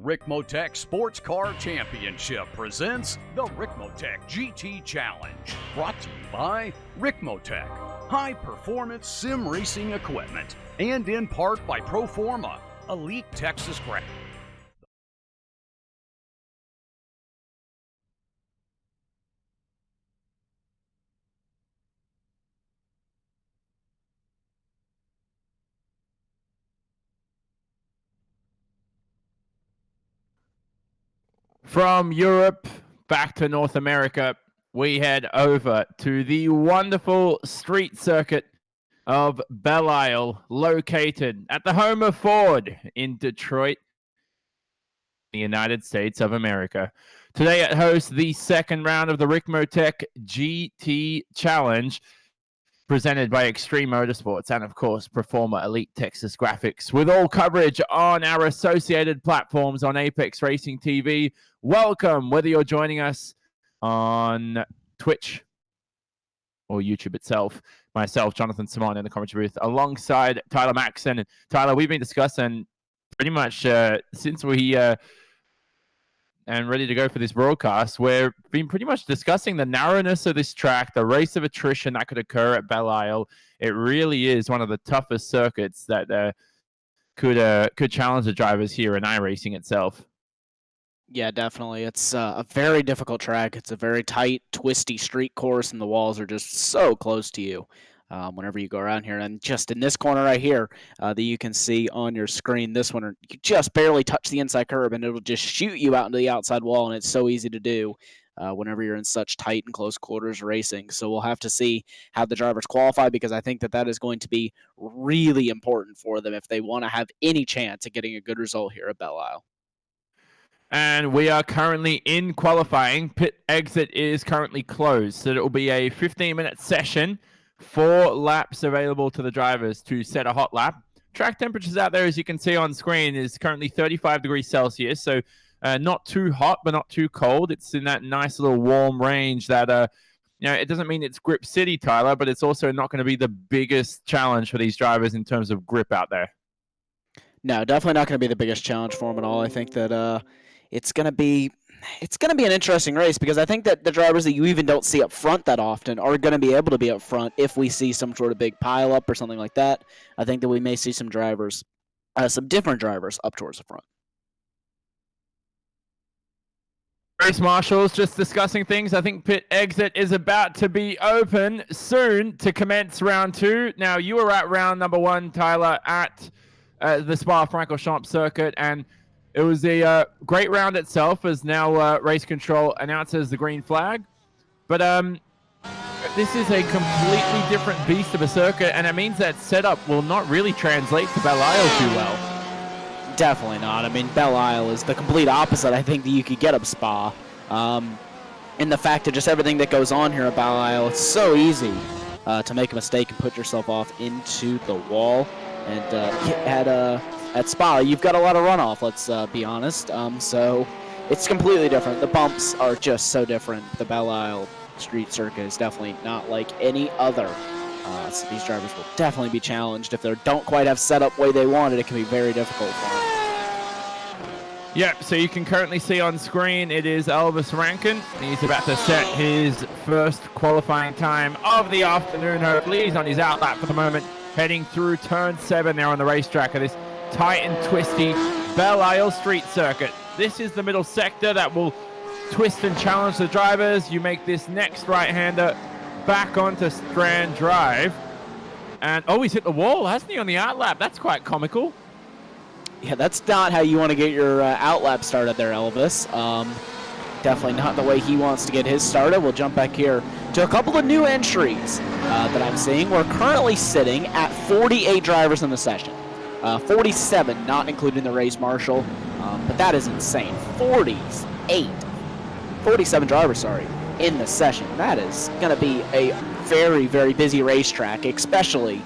Ricmotech Sports Car Championship presents the Ricmotech GT Challenge. Brought to you by Ricmotech, high-performance sim racing equipment, and in part by Proforma, elite Texas graphics. From Europe back to North America, we head over to the wonderful street circuit of Belle Isle, located at the home of Ford in Detroit, the United States of America. Today it hosts the second round of the Ricmotech GT Challenge, presented by Extreme Motorsports and, of course, Proforma Elite Texas Graphics, with all coverage on our associated platforms on Apex Racing TV. Welcome, whether you're joining us on Twitch or YouTube itself. Myself, Jonathan Simon, in the commentary booth, alongside Tyler Maxson. And Tyler, we've been discussing pretty much since we and ready to go for this broadcast, we've been pretty much discussing the narrowness of this track, the race of attrition that could occur at Belle Isle. It really is one of the toughest circuits that could challenge the drivers here in iRacing itself. Yeah, definitely. It's a very difficult track. It's a very tight, twisty street course, and the walls are just so close to you whenever you go around here. And just in this corner right here that you can see on your screen, this one, you just barely touch the inside curb, and it'll just shoot you out into the outside wall, and it's so easy to do whenever you're in such tight and close quarters racing. So we'll have to see how the drivers qualify, because I think that is going to be really important for them if they want to have any chance at getting a good result here at Belle Isle. And we are currently in qualifying. Pit exit is currently closed, so it will be a 15-minute session. 4 laps available to the drivers to set a hot lap. Track temperatures out there, as you can see on screen, is currently 35 degrees Celsius, so not too hot, but not too cold. It's in that nice little warm range that, it doesn't mean it's grip city, Tyler, but it's also not going to be the biggest challenge for these drivers in terms of grip out there. No, definitely not going to be the biggest challenge for them at all. I think that it's going to be an interesting race, because I think that the drivers that you even don't see up front that often are going to be able to be up front if we see some sort of big pileup or something like that. I think that we may see some drivers, some different drivers up towards the front. Race marshals just discussing things. I think pit exit is about to be open soon to commence round 2. Now, you were at round number 1, Tyler, at the Spa-Francorchamps circuit, and it was a great round itself, as now race control announces the green flag. But this is a completely different beast of a circuit, and it means that setup will not really translate to Belle Isle too well. Definitely not. I mean, Belle Isle is the complete opposite, I think, that you could get of Spa. And the fact that just everything that goes on here at Belle Isle, it's so easy to make a mistake and put yourself off into the wall. And at Spa, you've got a lot of runoff, let's be honest. So it's completely different. The bumps are just so different. The Belle Isle street circuit is definitely not like any other. So these drivers will definitely be challenged. If they don't quite have set up the way they wanted, it can be very difficult for them. Yep, so you can currently see on screen it is Elvis Rankin. He's about to set his first qualifying time of the afternoon. Hopefully he's on his outlap for the moment, heading through turn 7 there on the racetrack of this tight and twisty Belle Isle street circuit. This is the middle sector that will twist and challenge the drivers. You make this next right-hander back onto Strand Drive. And, he's hit the wall, hasn't he, on the outlap? That's quite comical. Yeah, that's not how you want to get your outlap started there, Elvis. Definitely not the way he wants to get his started. We'll jump back here to a couple of new entries that I'm seeing. We're currently sitting at 48 drivers in the session. 47, not including the race marshal, but that is insane. 47 drivers, in the session. That is going to be a very, very busy racetrack, especially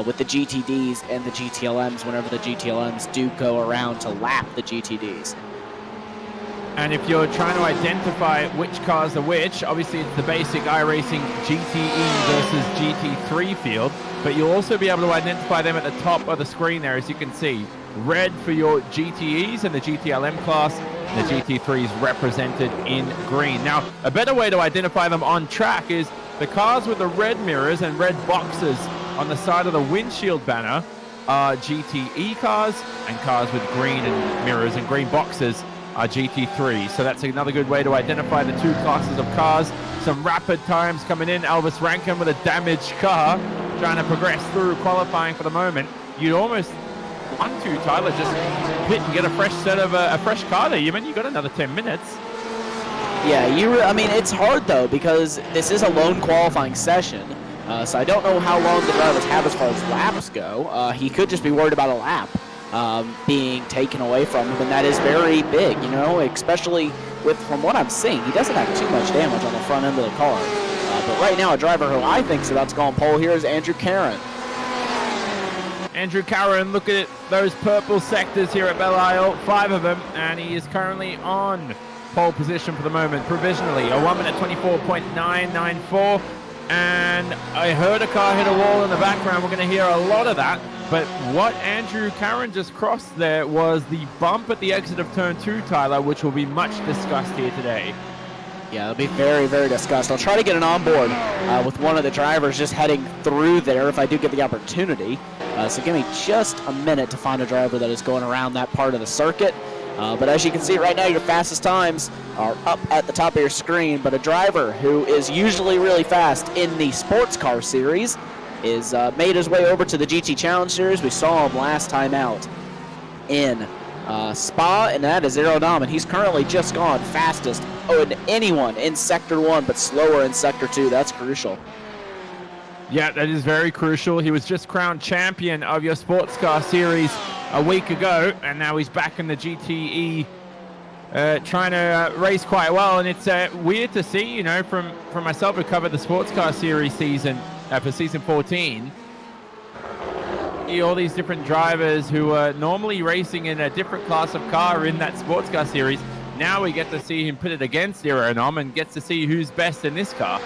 with the GTDs and the GTLMs whenever the GTLMs do go around to lap the GTDs. And if you're trying to identify which cars are which, obviously it's the basic iRacing GTE versus GT3 field, but you'll also be able to identify them at the top of the screen there, as you can see. red for your GTEs and the GTLM class, and the GT3s represented in green. Now, a better way to identify them on track is the cars with the red mirrors and red boxes on the side of the windshield banner are GTE cars, and cars with green and mirrors and green boxes are GT3. So that's another good way to identify the two classes of cars. Some rapid times coming in. Elvis Rankin with a damaged car trying to progress through qualifying for the moment. You'd almost want to, Tyler, just pit and get a fresh set of a fresh car there. You got another 10 minutes. Yeah, I mean, it's hard though, because this is a lone qualifying session. So I don't know how long the drivers have as far as laps go. He could just be worried about a lap being taken away from him, and that is very big, especially from what I'm seeing. He doesn't have too much damage on the front end of the car. But right now, a driver who I think is about to go on pole here is Andrew Caron. Andrew Caron, look at those purple sectors here at Belle Isle, 5 of them, and he is currently on pole position for the moment, provisionally. A 1 minute 24.994. And I heard a car hit a wall in the background. We're going to hear a lot of that. But what Andrew Caron just crossed there was the bump at the exit of turn 2, Tyler, which will be much discussed here today. Yeah, it'll be very, very discussed. I'll try to get an onboard with one of the drivers just heading through there if I do get the opportunity. So give me just a minute to find a driver that is going around that part of the circuit. But as you can see right now, your fastest times are up at the top of your screen. But a driver who is usually really fast in the sports car series is made his way over to the GT Challenge Series. We saw him last time out in Spa, and that is Aerodom. And he's currently just gone fastest than anyone in Sector 1, but slower in Sector 2. That's crucial. Yeah, that is very crucial. He was just crowned champion of your sports car series a week ago, and now he's back in the GTE trying to race quite well. And it's weird to see, from myself who covered the sports car series season for season 14, all these different drivers who are normally racing in a different class of car in that sports car series. Now we get to see him put it against Aeronom and gets to see who's best in this car.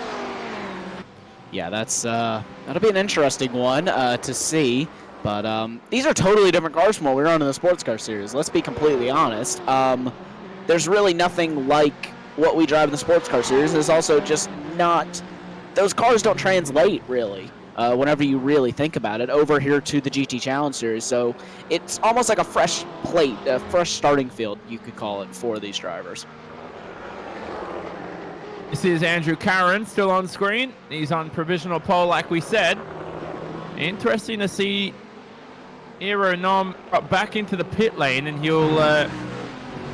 Yeah, that'll be an interesting one to see. But these are totally different cars from what we run in the sports car series. Let's be completely honest. There's really nothing like what we drive in the sports car series. There's also just not... Those cars don't translate, really, whenever you really think about it, over here to the GT Challenge Series. So it's almost like a fresh plate, a fresh starting field, you could call it, for these drivers. This is Andrew Caron, still on screen. He's on provisional pole, like we said. Interesting to see Aeronom back into the pit lane, and he'll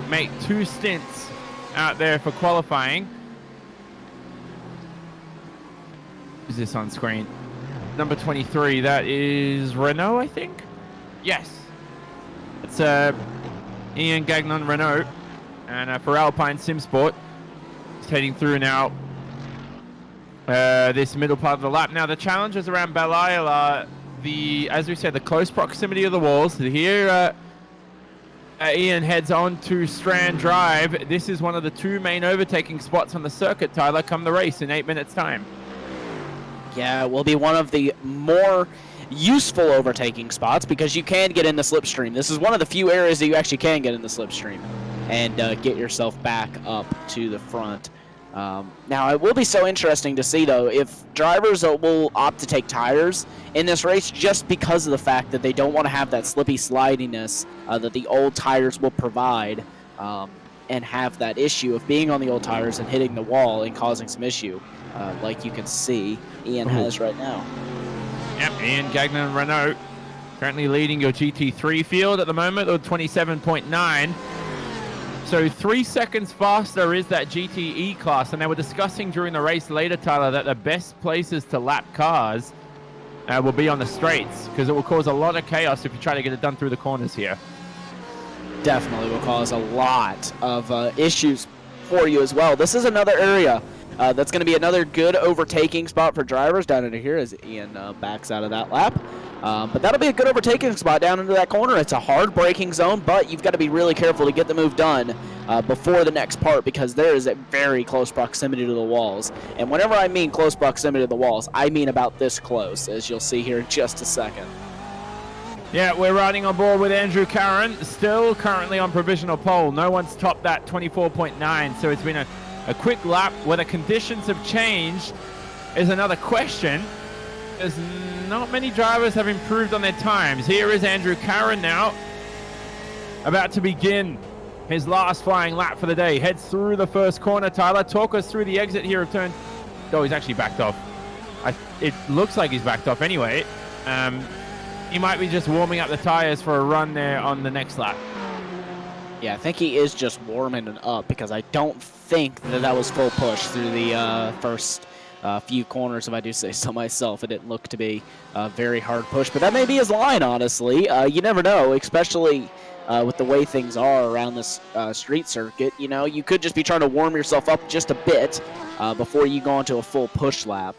make 2 stints out there for qualifying. Who's this on screen? Number 23, that is Renault, I think? Yes. It's Ian Gagnon Renault, and for Alpine Simsport. He's heading through now this middle part of the lap. Now, the challenges around Belle Isle are as we said, the close proximity of the walls. Here, Ian heads on to Strand Drive. This is one of the 2 main overtaking spots on the circuit, Tyler, come the race in 8 minutes' time. Yeah, it will be one of the more useful overtaking spots because you can get in the slipstream. This is one of the few areas that you actually can get in the slipstream and get yourself back up to the front. Now, it will be so interesting to see, though, if drivers will opt to take tires in this race just because of the fact that they don't want to have that slippy slidiness that the old tires will provide and have that issue of being on the old tires and hitting the wall and causing some issue, like you can see Ian has right now. Yep, Ian Gagnon Renault currently leading your GT3 field at the moment with 27.9. So 3 seconds faster is that GTE class, and they were discussing during the race later, Tyler, that the best places to lap cars will be on the straights because it will cause a lot of chaos if you try to get it done through the corners here. Definitely will cause a lot of issues for you as well. This is another area that's going to be another good overtaking spot for drivers down into here as Ian backs out of that lap. But that'll be a good overtaking spot down into that corner. It's a hard braking zone, but you've got to be really careful to get the move done before the next part because there is a very close proximity to the walls. And whenever I mean close proximity to the walls, I mean about this close, as you'll see here in just a second. Yeah, we're riding on board with Andrew Curran, still currently on provisional pole. No one's topped that 24.9, so it's been a quick lap. Whether conditions have changed is another question. There's not many drivers have improved on their times. Here is Andrew Curran now, about to begin his last flying lap for the day. Heads through the first corner. Tyler, talk us through the exit here of turn. Oh, he's actually backed off. It looks like he's backed off anyway. He might be just warming up the tires for a run there on the next lap. Yeah, I think he is just warming it up because I don't think that was full push through the first few corners, if I do say so myself. It didn't look to be a very hard push, but that may be his line, honestly. You never know, especially with the way things are around this street circuit. You know, you could just be trying to warm yourself up just a bit before you go into a full push lap.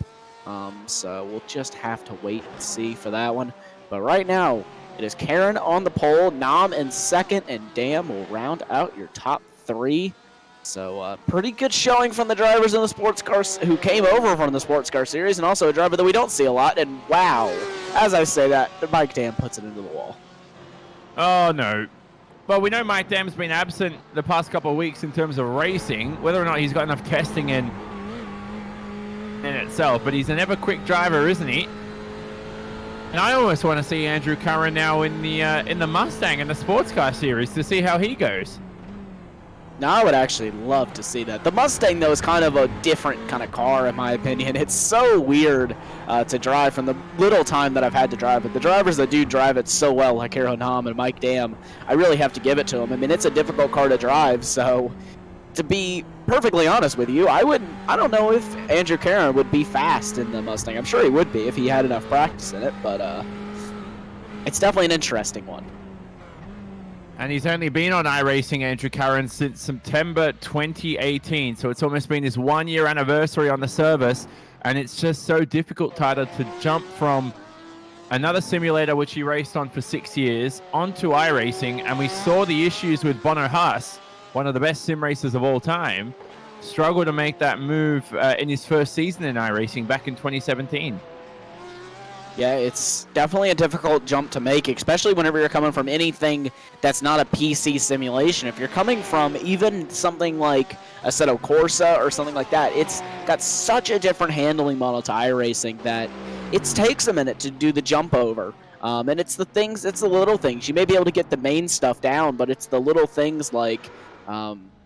So we'll just have to wait and see for that one. But right now, it is Karen on the pole, Nam in second, and Dam will round out your top three. So pretty good showing from the drivers in the sports cars who came over from the sports car series, and also a driver that we don't see a lot. And wow, as I say that, Mike Dam puts it into the wall. Oh, no. Well, we know Mike Dam's been absent the past couple of weeks in terms of racing, whether or not he's got enough testing in itself, but he's an ever-quick driver, isn't he? And I almost want to see Andrew Curran now in the Mustang in the sports car series to see how he goes. Now, I would actually love to see that. The Mustang, though, is kind of a different kind of car, in my opinion. It's so weird to drive from the little time that I've had to drive it. The drivers that do drive it so well, like Aaron Nam and Mike Dam, I really have to give it to them. I mean, it's a difficult car to drive, so to be perfectly honest with you, I don't know if Andrew Curran would be fast in the Mustang. I'm sure he would be if he had enough practice in it, but it's definitely an interesting one. And he's only been on iRacing, Andrew Curran, since September 2018. So it's almost been his 1-year anniversary on the service. And it's just so difficult, Tyler, to jump from another simulator, which he raced on for 6 years, onto iRacing. And we saw the issues with Bono Haas, one of the best sim racers of all time, struggle to make that move in his first season in iRacing back in 2017. Yeah, it's definitely a difficult jump to make, especially whenever you're coming from anything that's not a PC simulation. If you're coming from even something like Assetto Corsa or something like that, it's got such a different handling model to iRacing that it takes a minute to do the jump over. And it's the things, it's the little things. You may be able to get the main stuff down, but it's the little things like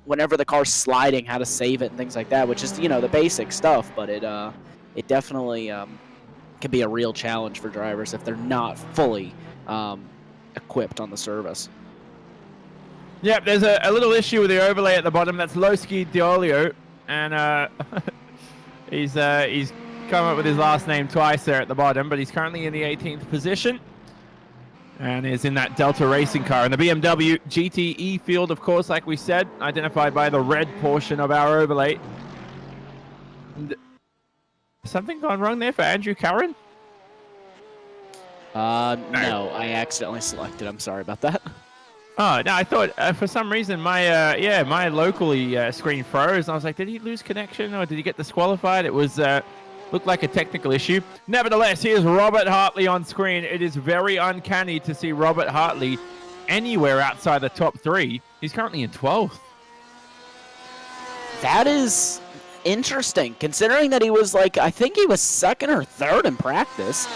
whenever the car's sliding, how to save it and things like that, which is, you know, the basic stuff, but it definitely can be a real challenge for drivers if they're not fully equipped on the service. Yep, there's a little issue with the overlay at the bottom. That's Lowski Diolio, and he's come up with his last name twice there at the bottom, but he's currently in the 18th position and is in that Delta racing car. And the BMW GTE field, of course, like we said, identified by the red portion of our overlay. And something gone wrong there for Andrew Curran? No, I accidentally selected. I'm sorry about that. Oh, no, I thought for some reason my my locally screen froze. I was like, did he lose connection or did he get disqualified? It was looked like a technical issue. Nevertheless, here's Robert Hartley on screen. It is very uncanny to see Robert Hartley anywhere outside the top three. He's currently in 12th. That is interesting, considering that he was like, I think he was second or third in practice.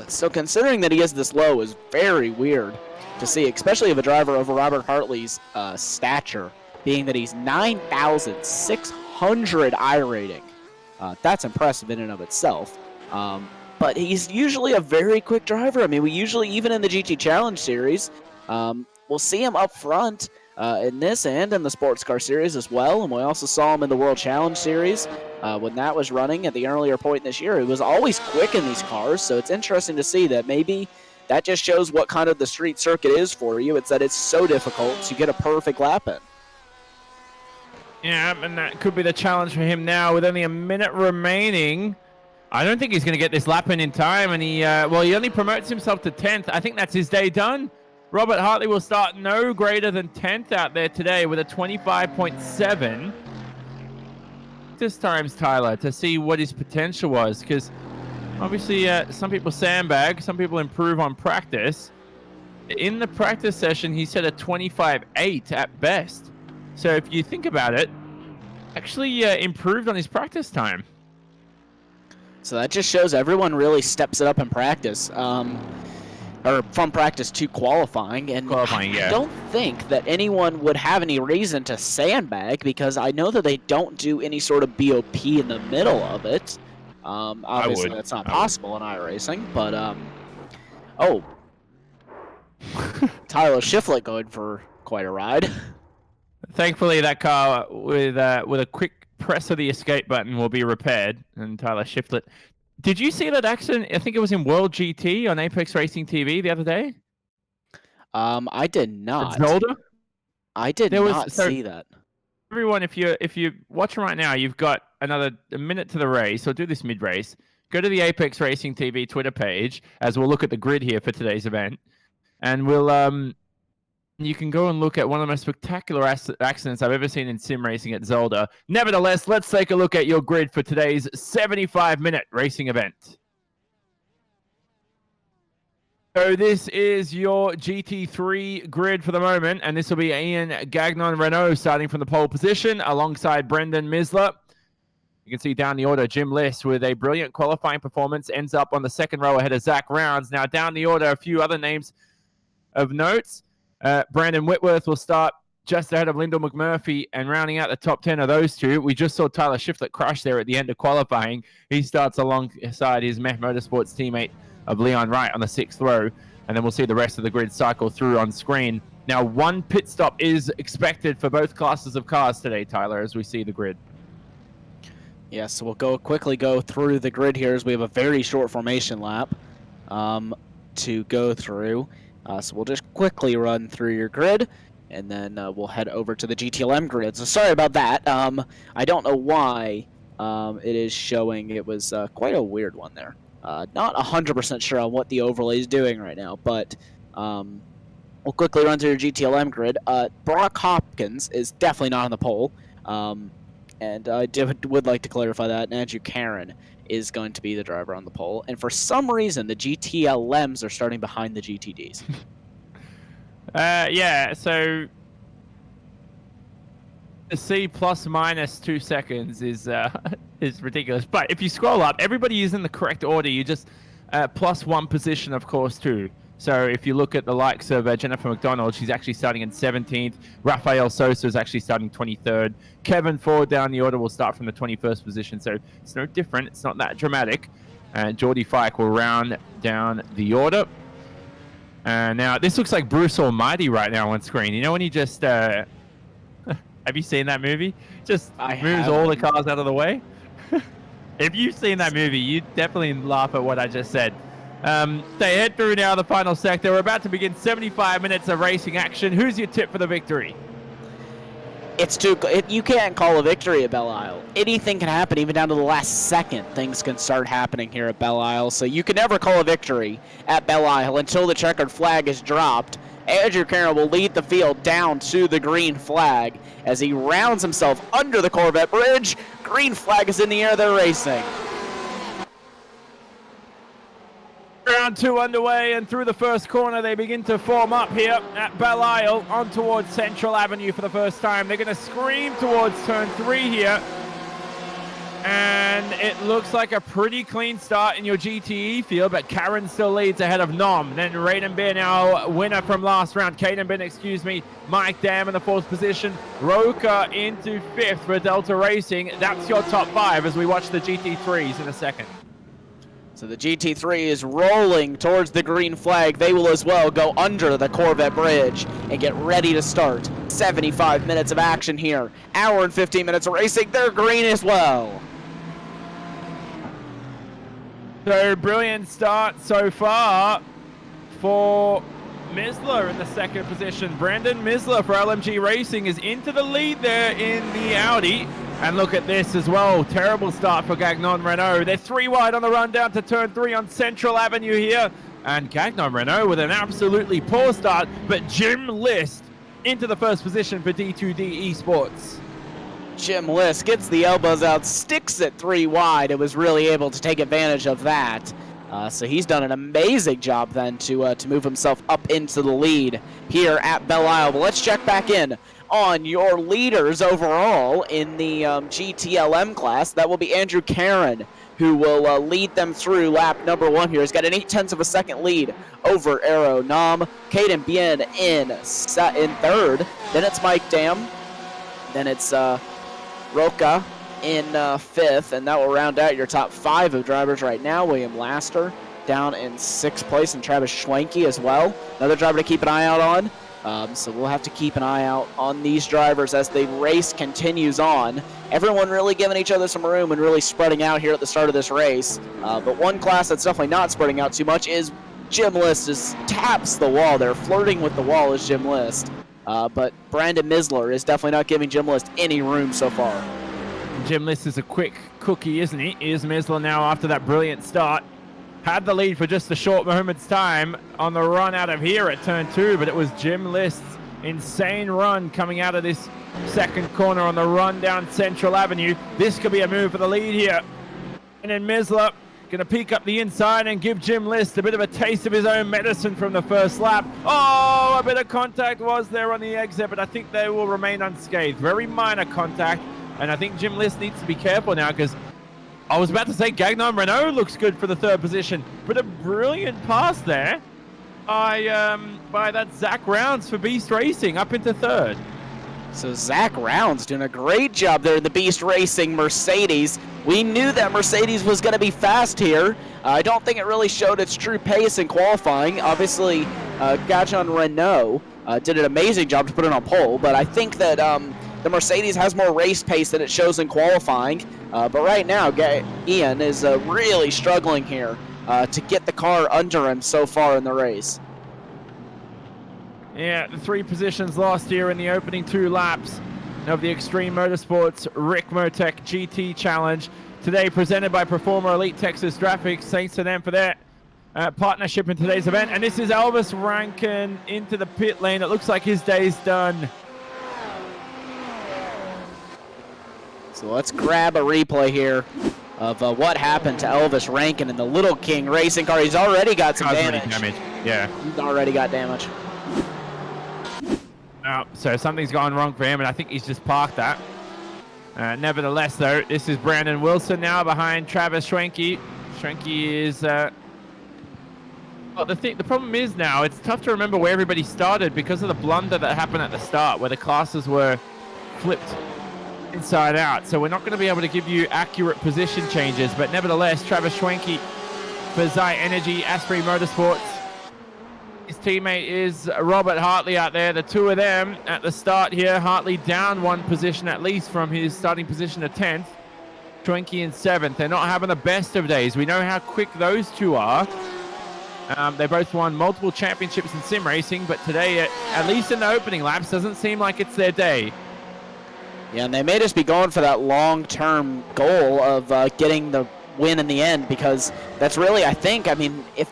So considering that he is this low is very weird to see, especially of a driver over Robert Hartley's stature, being that he's 9,600 I rating. That's impressive in and of itself. But he's usually a very quick driver. I mean, we usually, even in the GT Challenge series, we'll see him up front in this and in the sports car series as well. And we also saw him in the World Challenge series when that was running at the earlier point this year. He was always quick in these cars, so it's interesting to see that maybe that just shows what kind of the street circuit is for you. It's that it's so difficult to get a perfect lap in. Yeah, and that could be the challenge for him now with only a minute remaining. I don't think he's going to get this lap in time, and he only promotes himself to 10th. I think that's his day done. Robert Hartley will start no greater than 10th out there today with a 25.7. This time's Tyler to see what his potential was, because obviously some people sandbag, some people improve on practice. in the practice session, he said a 25.8 at best. So if you think about it, actually improved on his practice time. So that just shows everyone really steps it up in practice, or from practice to qualifying. And I don't think that anyone would have any reason to sandbag, because I know that they don't do any sort of BOP in the middle of it. Obviously, that's not possible in iRacing, but oh, Tyler Shiflett going for quite a ride. Thankfully, that car with a quick press of the escape button will be repaired, and Tyler Shiflett. Did you see that accident? I think it was in World GT on Apex Racing TV the other day. I did not. At Zolder? I did not see that. Everyone, if you watching right now, you've got a minute to the race, or do this mid-race. Go to the Apex Racing TV Twitter page, as we'll look at the grid here for today's event, and we'll you can go and look at one of the most spectacular accidents I've ever seen in sim racing at Zolder. Nevertheless, let's take a look at your grid for today's 75-minute racing event. So this is your GT3 grid for the moment, and this will be Ian Gagnon-Renault starting from the pole position alongside Brendan Misler. You can see down the order, Jim Liss with a brilliant qualifying performance ends up on the second row ahead of Zach Rounds. Now down the order, a few other names of notes. Brandon Whitworth will start just ahead of Lyndall McMurphy, and rounding out the top 10 of those two, we just saw Tyler Shiflett crash there at the end of qualifying. He starts alongside his Meh Motorsports teammate of Leon Wright on the 6th row, and then we'll see the rest of the grid cycle through on screen. Now, one pit stop is expected for both classes of cars today, Tyler, as we see the grid. Yes, so we'll quickly go through the grid here, as we have a very short formation lap to go through. So we'll just quickly run through your grid, and then we'll head over to the GTLM grid. So sorry about that. I don't know why it is showing. It was quite a weird one there. Not 100% sure on what the overlay is doing right now, but we'll quickly run through your GTLM grid. Brock Hopkins is definitely not on the pole, and I would like to clarify that. And Andrew Karen is going to be the driver on the pole, and for some reason the GTLMs are starting behind the GTDs. Yeah, so to see plus minus 2 seconds is ridiculous. But if you scroll up, everybody is in the correct order. You just plus 1 position, of course, too. So if you look at the likes of Jennifer McDonald, she's actually starting in 17th. Rafael Sosa is actually starting 23rd. Kevin Ford down the order will start from the 21st position. So it's no different. It's not that dramatic. And Geordie Fike will round down the order. Now, this looks like Bruce Almighty right now on screen. You know when he just... have you seen that movie? Just moves all the cars out of the way? If you've seen that movie, you'd definitely laugh at what I just said. They head through now the final sector. We're about to begin 75 minutes of racing action. Who's your tip for the victory? You can't call a victory at Belle Isle. Anything can happen, even down to the last second. Things can start happening here at Belle Isle. So you can never call a victory at Belle Isle until the checkered flag is dropped. Andrew Carroll will lead the field down to the green flag as he rounds himself under the Corvette bridge. Green flag is in the air. They're racing. Round 2 underway, and through the first corner they begin to form up here at Belle Isle on towards Central Avenue for the first time. They're going to scream towards turn 3 here, and it looks like a pretty clean start in your GTE field, but Karen still leads ahead of Nom. Then Raiden Bear now winner from last round. Caden Ben, excuse me. Mike Dam in the 4th position. Roker into 5th for Delta Racing. That's your top 5 as we watch the GT3s in a second. So the GT3 is rolling towards the green flag. They will as well go under the Corvette bridge and get ready to start. 75 minutes of action here. Hour and 15 minutes of racing. They're green as well. So brilliant start so far for Misler in the 2nd position. Brandon Misler for LMG Racing is into the lead there in the Audi. And look at this as well. Terrible start for Gagnon Renault. They're 3 wide on the run down to turn 3 on Central Avenue here. And Gagnon Renault with an absolutely poor start. But Jim List into the 1st position for D2D Esports. Jim List gets the elbows out, sticks it 3 wide. It was really able to take advantage of that. So he's done an amazing job then to move himself up into the lead here at Belle Isle. But let's check back in on your leaders overall in the GTLM class. That will be Andrew Karen, who will lead them through lap number 1 here. He's got an 0.8 of a second lead over Aero Nam. Caden Bien in third. Then it's Mike Dam. Then it's Roca in 5th, and that will round out your top 5 of drivers right now. William Laster down in 6th place, and Travis Schwenke as well. Another driver to keep an eye out on. So we'll have to keep an eye out on these drivers as the race continues on. Everyone really giving each other some room and really spreading out here at the start of this race. But one class that's definitely not spreading out too much is Jim List. Just taps the wall there. Flirting with the wall is Jim List. But Brandon Misler is definitely not giving Jim List any room so far. Jim List is a quick cookie, isn't he? Is Misler now after that brilliant start. Had the lead for just a short moment's time on the run out of here at turn 2, but it was Jim List's insane run coming out of this second corner on the run down Central Avenue. This could be a move for the lead here. And then Misler going to peek up the inside and give Jim List a bit of a taste of his own medicine from the first lap. Oh, a bit of contact was there on the exit, but I think they will remain unscathed. Very minor contact. And I think Jim List needs to be careful now, because I was about to say Gagnon Renault looks good for the 3rd position, but a brilliant pass there by that Zach Rounds for Beast Racing up into 3rd. So Zach Rounds doing a great job there in the Beast Racing Mercedes. We knew that Mercedes was going to be fast here. I don't think it really showed its true pace in qualifying. Obviously, Gagnon Renault did an amazing job to put it on pole, but I think that the Mercedes has more race pace than it shows in qualifying. But right now, Ian is really struggling here to get the car under him so far in the race. Yeah, the 3 positions lost here in the opening 2 laps of the Extreme Motorsports Ricmotech GT Challenge. Today presented by Performer Elite Texas Graphics. Thanks to them for their partnership in today's event. And this is Elvis Rankin into the pit lane. It looks like his day's done. So let's grab a replay here of what happened to Elvis Rankin in the Little King racing car. He's already got some damage. Yeah. He's already got damage. So something's gone wrong for him, and I think he's just parked that. Nevertheless, though, this is Brandon Wilson now behind Travis Schwenke. Schwenke is... well, the problem is now, it's tough to remember where everybody started because of the blunder that happened at the start, where the classes were flipped inside out. So we're not going to be able to give you accurate position changes, but nevertheless, Travis Schwenke for Zai Energy, Asprey Motorsports. His teammate is Robert Hartley out there. The 2 of them at the start here. Hartley down 1 position at least from his starting position of 10th. Schwenke in 7th. They're not having the best of days. We know how quick those 2 are. They both won multiple championships in sim racing, but today, at least in the opening laps, doesn't seem like it's their day. Yeah, and they may just be going for that long-term goal of getting the win in the end, because that's really, I mean, if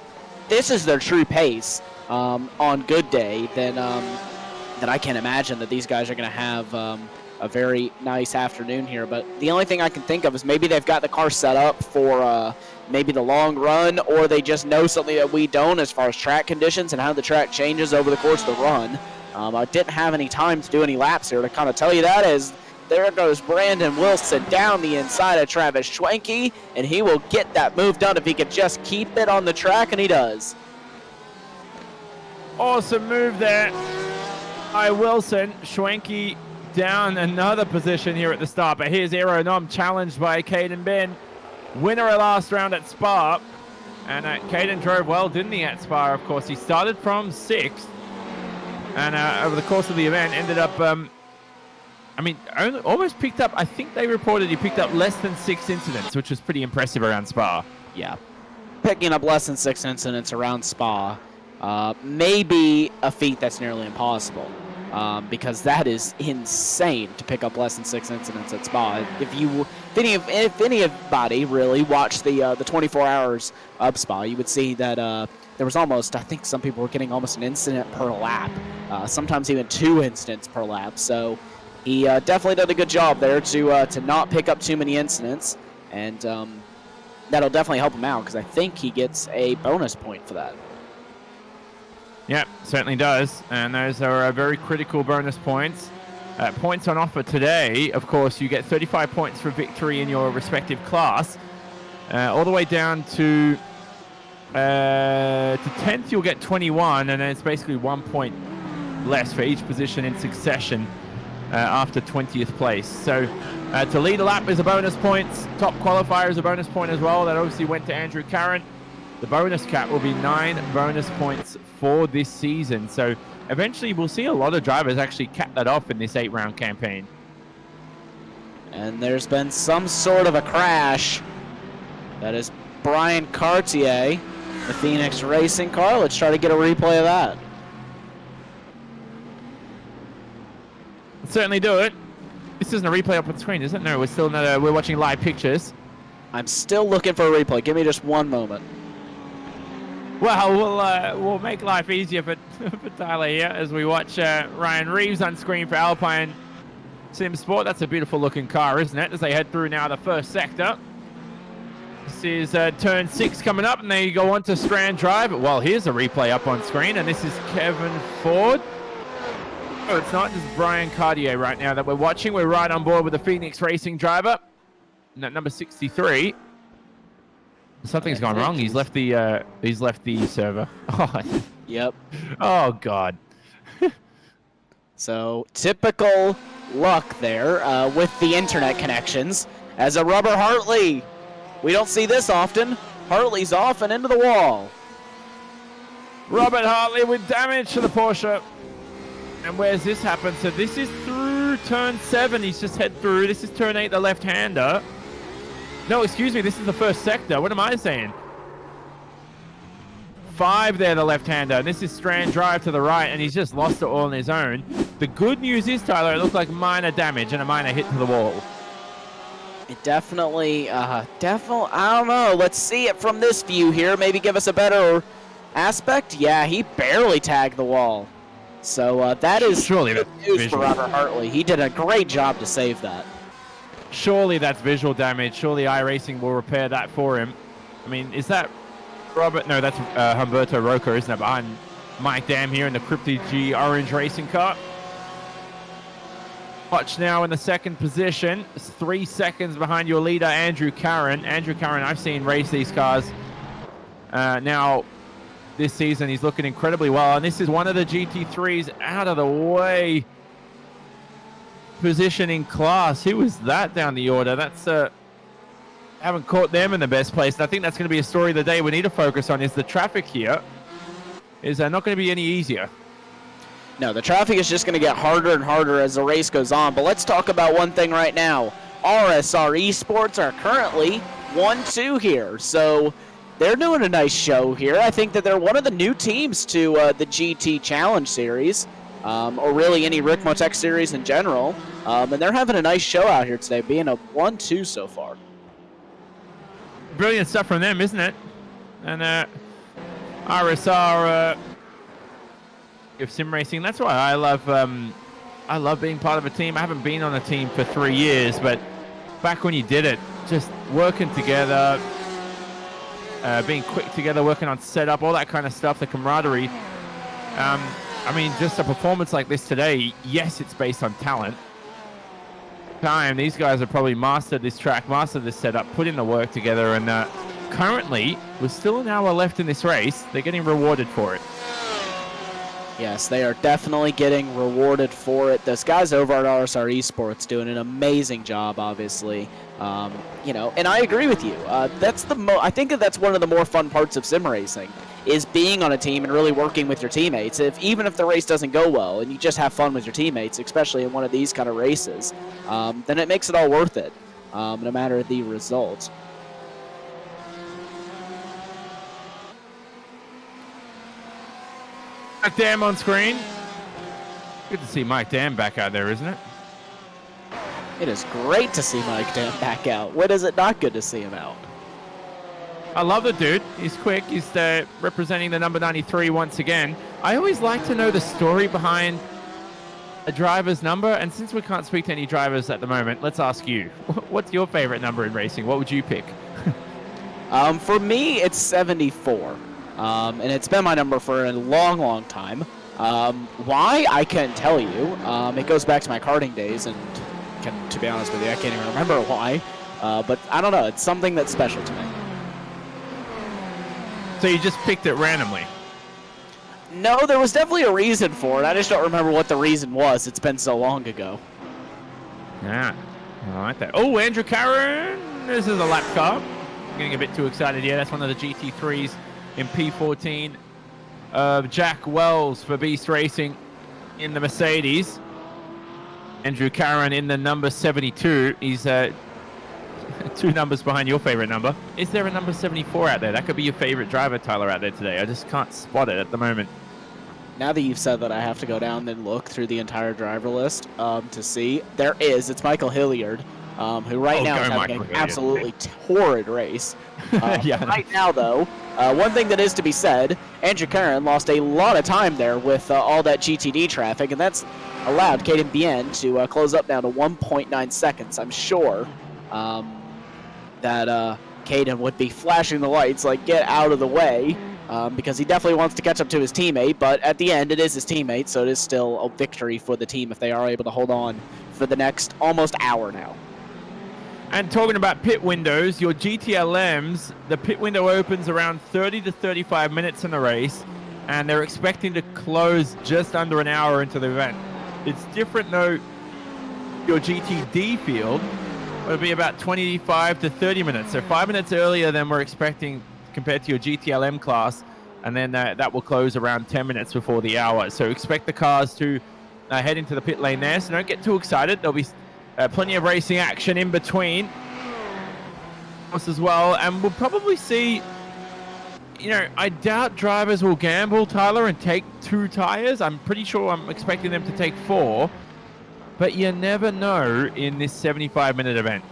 this is their true pace on good day, then I can't imagine that these guys are going to have a very nice afternoon here. But the only thing I can think of is maybe they've got the car set up for maybe the long run, or they just know something that we don't as far as track conditions and how the track changes over the course of the run. I didn't have any time to do any laps here to kind of tell you that, as there goes Brandon Wilson down the inside of Travis Schwenke, and he will get that move done if he could just keep it on the track, and he does. Awesome move there by Wilson. Schwenke down another position here at the start, but here's Aero Nom challenged by Caden Ben. Winner of last round at Spa. And Caden drove well, didn't he, at Spa, of course. He started from 6th, and over the course of the event ended up, almost picked up, I think they reported he picked up less than 6 incidents, which was pretty impressive around Spa. Yeah. Picking up less than 6 incidents around Spa may be a feat that's nearly impossible, because that is insane to pick up less than 6 incidents at Spa. If anybody really watched the 24 hours of Spa, you would see that there was almost, I think some people were getting almost an incident per lap, sometimes even 2 incidents per lap. So he definitely did a good job there to not pick up too many incidents. And that'll definitely help him out because I think he gets a bonus point for that. Yep, certainly does. And those are very critical bonus points. Points on offer today, of course, you get 35 points for victory in your respective class. All the way down to 10th, you'll get 21, and then it's basically 1 point less for each position in succession after 20th place. So to lead a lap is a bonus point. Top qualifier is a bonus point as well. That obviously went to Andrew Carron. The bonus cap will be 9 bonus points for this season. So eventually we'll see a lot of drivers actually cap that off in this 8-round campaign. And there's been some sort of a crash. That is Brian Cartier, the Phoenix Racing car. Let's try to get a replay of that. Let's certainly do it. This isn't a replay up on the screen, is it? No, we're still not, we're watching live pictures. I'm still looking for a replay. Give me just one moment. Well, we'll make life easier for Tyler here as we watch Ryan Reeves on screen for Alpine Sim Sport. That's a beautiful looking car, isn't it? As they head through now the first sector. This is turn 6 coming up, and they go on to Strand Drive. Well, here's a replay up on screen, and this is Kevin Ford. Oh, it's not just Brian Cartier right now that we're watching. We're right on board with the Phoenix Racing driver. Number 63. Something's gone wrong. He's left the server. Oh. Yep. Oh God. So typical luck there with the internet connections. As a rubber Hartley, we don't see this often. Hartley's off and into the wall. Robert Hartley with damage to the Porsche. And where's this happen? So this is through turn 7. He's just head through. This is turn 8, the left-hander. No, excuse me, this is the first sector. What am I saying? 5 there, the left-hander. And this is Strand Drive to the right, and he's just lost it all on his own. The good news is, Tyler, it looked like minor damage and a minor hit to the wall. It definitely, I don't know. Let's see it from this view here. Maybe give us a better aspect. Yeah, he barely tagged the wall. So that is surely good news for Robert Hartley. He did a great job to save that. Surely that's visual damage. Surely iRacing will repair that for him. I mean, is that Robert? No, that's Humberto Roca, isn't it? Behind Mike Dam here in the Crypti G orange racing car. Watch now in the second position. It's 3 seconds behind your leader, Andrew Carron. Andrew Carron, I've seen race these cars. Now, this season, he's looking incredibly well. And this is one of the GT3s out of the way position in class. Who was that down the order? That's haven't caught them in the best place. And I think that's going to be a story of the day we need to focus on. Is the traffic here is not going to be any easier. No, the traffic is just going to get harder and harder as the race goes on. But let's talk about one thing right now. RSR Esports are currently 1-2 here. So they're doing a nice show here. I think that they're one of the new teams to the GT Challenge Series. Or really any Ricmotech series in general. And they're having a nice show out here today, being a 1-2 so far. Brilliant stuff from them, isn't it? And RSR of sim racing. That's why I love being part of a team. I haven't been on a team for 3 years, but back when you did it, just working together, being quick together, working on setup, all that kind of stuff, the camaraderie. I mean, just a performance like this today, yes, it's based on talent. These guys have probably mastered this track, mastered this setup, put in the work together, and currently, with still an hour left in this race, they're getting rewarded for it. Yes, they are definitely getting rewarded for it. Those guys over at RSR Esports doing an amazing job, obviously. You know, and I agree with you. That's I think that's one of the more fun parts of sim racing, is being on a team and really working with your teammates. Even if the race doesn't go well and you just have fun with your teammates, especially in one of these kind of races, then it makes it all worth it, no matter the result. Mike Dam on screen. Good to see Mike Dam back out there, isn't it? It is great to see Mike Dam back out. When is it not good to see him out? I love the dude. He's quick. He's representing the number 93 once again. I always like to know the story behind a driver's number, and since we can't speak to any drivers at the moment, let's ask you. What's your favorite number in racing? What would you pick? For me, it's 74. And it's been my number for a long, long time. Why? I can't tell you. It goes back to my karting days, and to be honest with you, I can't even remember why. But I don't know. It's something that's special to me. So you just picked it randomly? No, there was definitely a reason for it. I just don't remember what the reason was. It's been so long ago. Yeah, I like that. Oh, Andrew Karen. This is a lap car. I'm getting a bit too excited here. That's one of the GT3s in P14. Jack Wells for Beast Racing in the Mercedes. Andrew Karen in the number 72. He's 2 numbers behind your favorite number. Is there a number 74 out there? That could be your favorite driver, Tyler, out there today. I just can't spot it at the moment. Now that you've said that, I have to go down and look through the entire driver list to see. There is. It's Michael Hilliard, who right now is having an absolutely torrid race. Yeah. Right now, though, one thing that is to be said, Andrew Karen lost a lot of time there with all that GTD traffic, and that's allowed Caden Bien to close up now to 1.9 seconds. I'm sure that Caden would be flashing the lights like, get out of the way, because he definitely wants to catch up to his teammate, but at the end, it is his teammate, so it is still a victory for the team if they are able to hold on for the next almost hour now. And talking about pit windows, your GTLMs, the pit window opens around 30 to 35 minutes in the race, and they're expecting to close just under an hour into the event. It's different though, your GTD field will be about 25 to 30 minutes, so 5 minutes earlier than we're expecting compared to your GTLM class, and then that will close around 10 minutes before the hour. So expect the cars to head into the pit lane there, so don't get too excited. There'll be plenty of racing action in between us as well, and we'll probably see, I doubt drivers will gamble, Tyler, and take 2 tires. I'm pretty sure I'm expecting them to take 4, but you never know in this 75-minute event.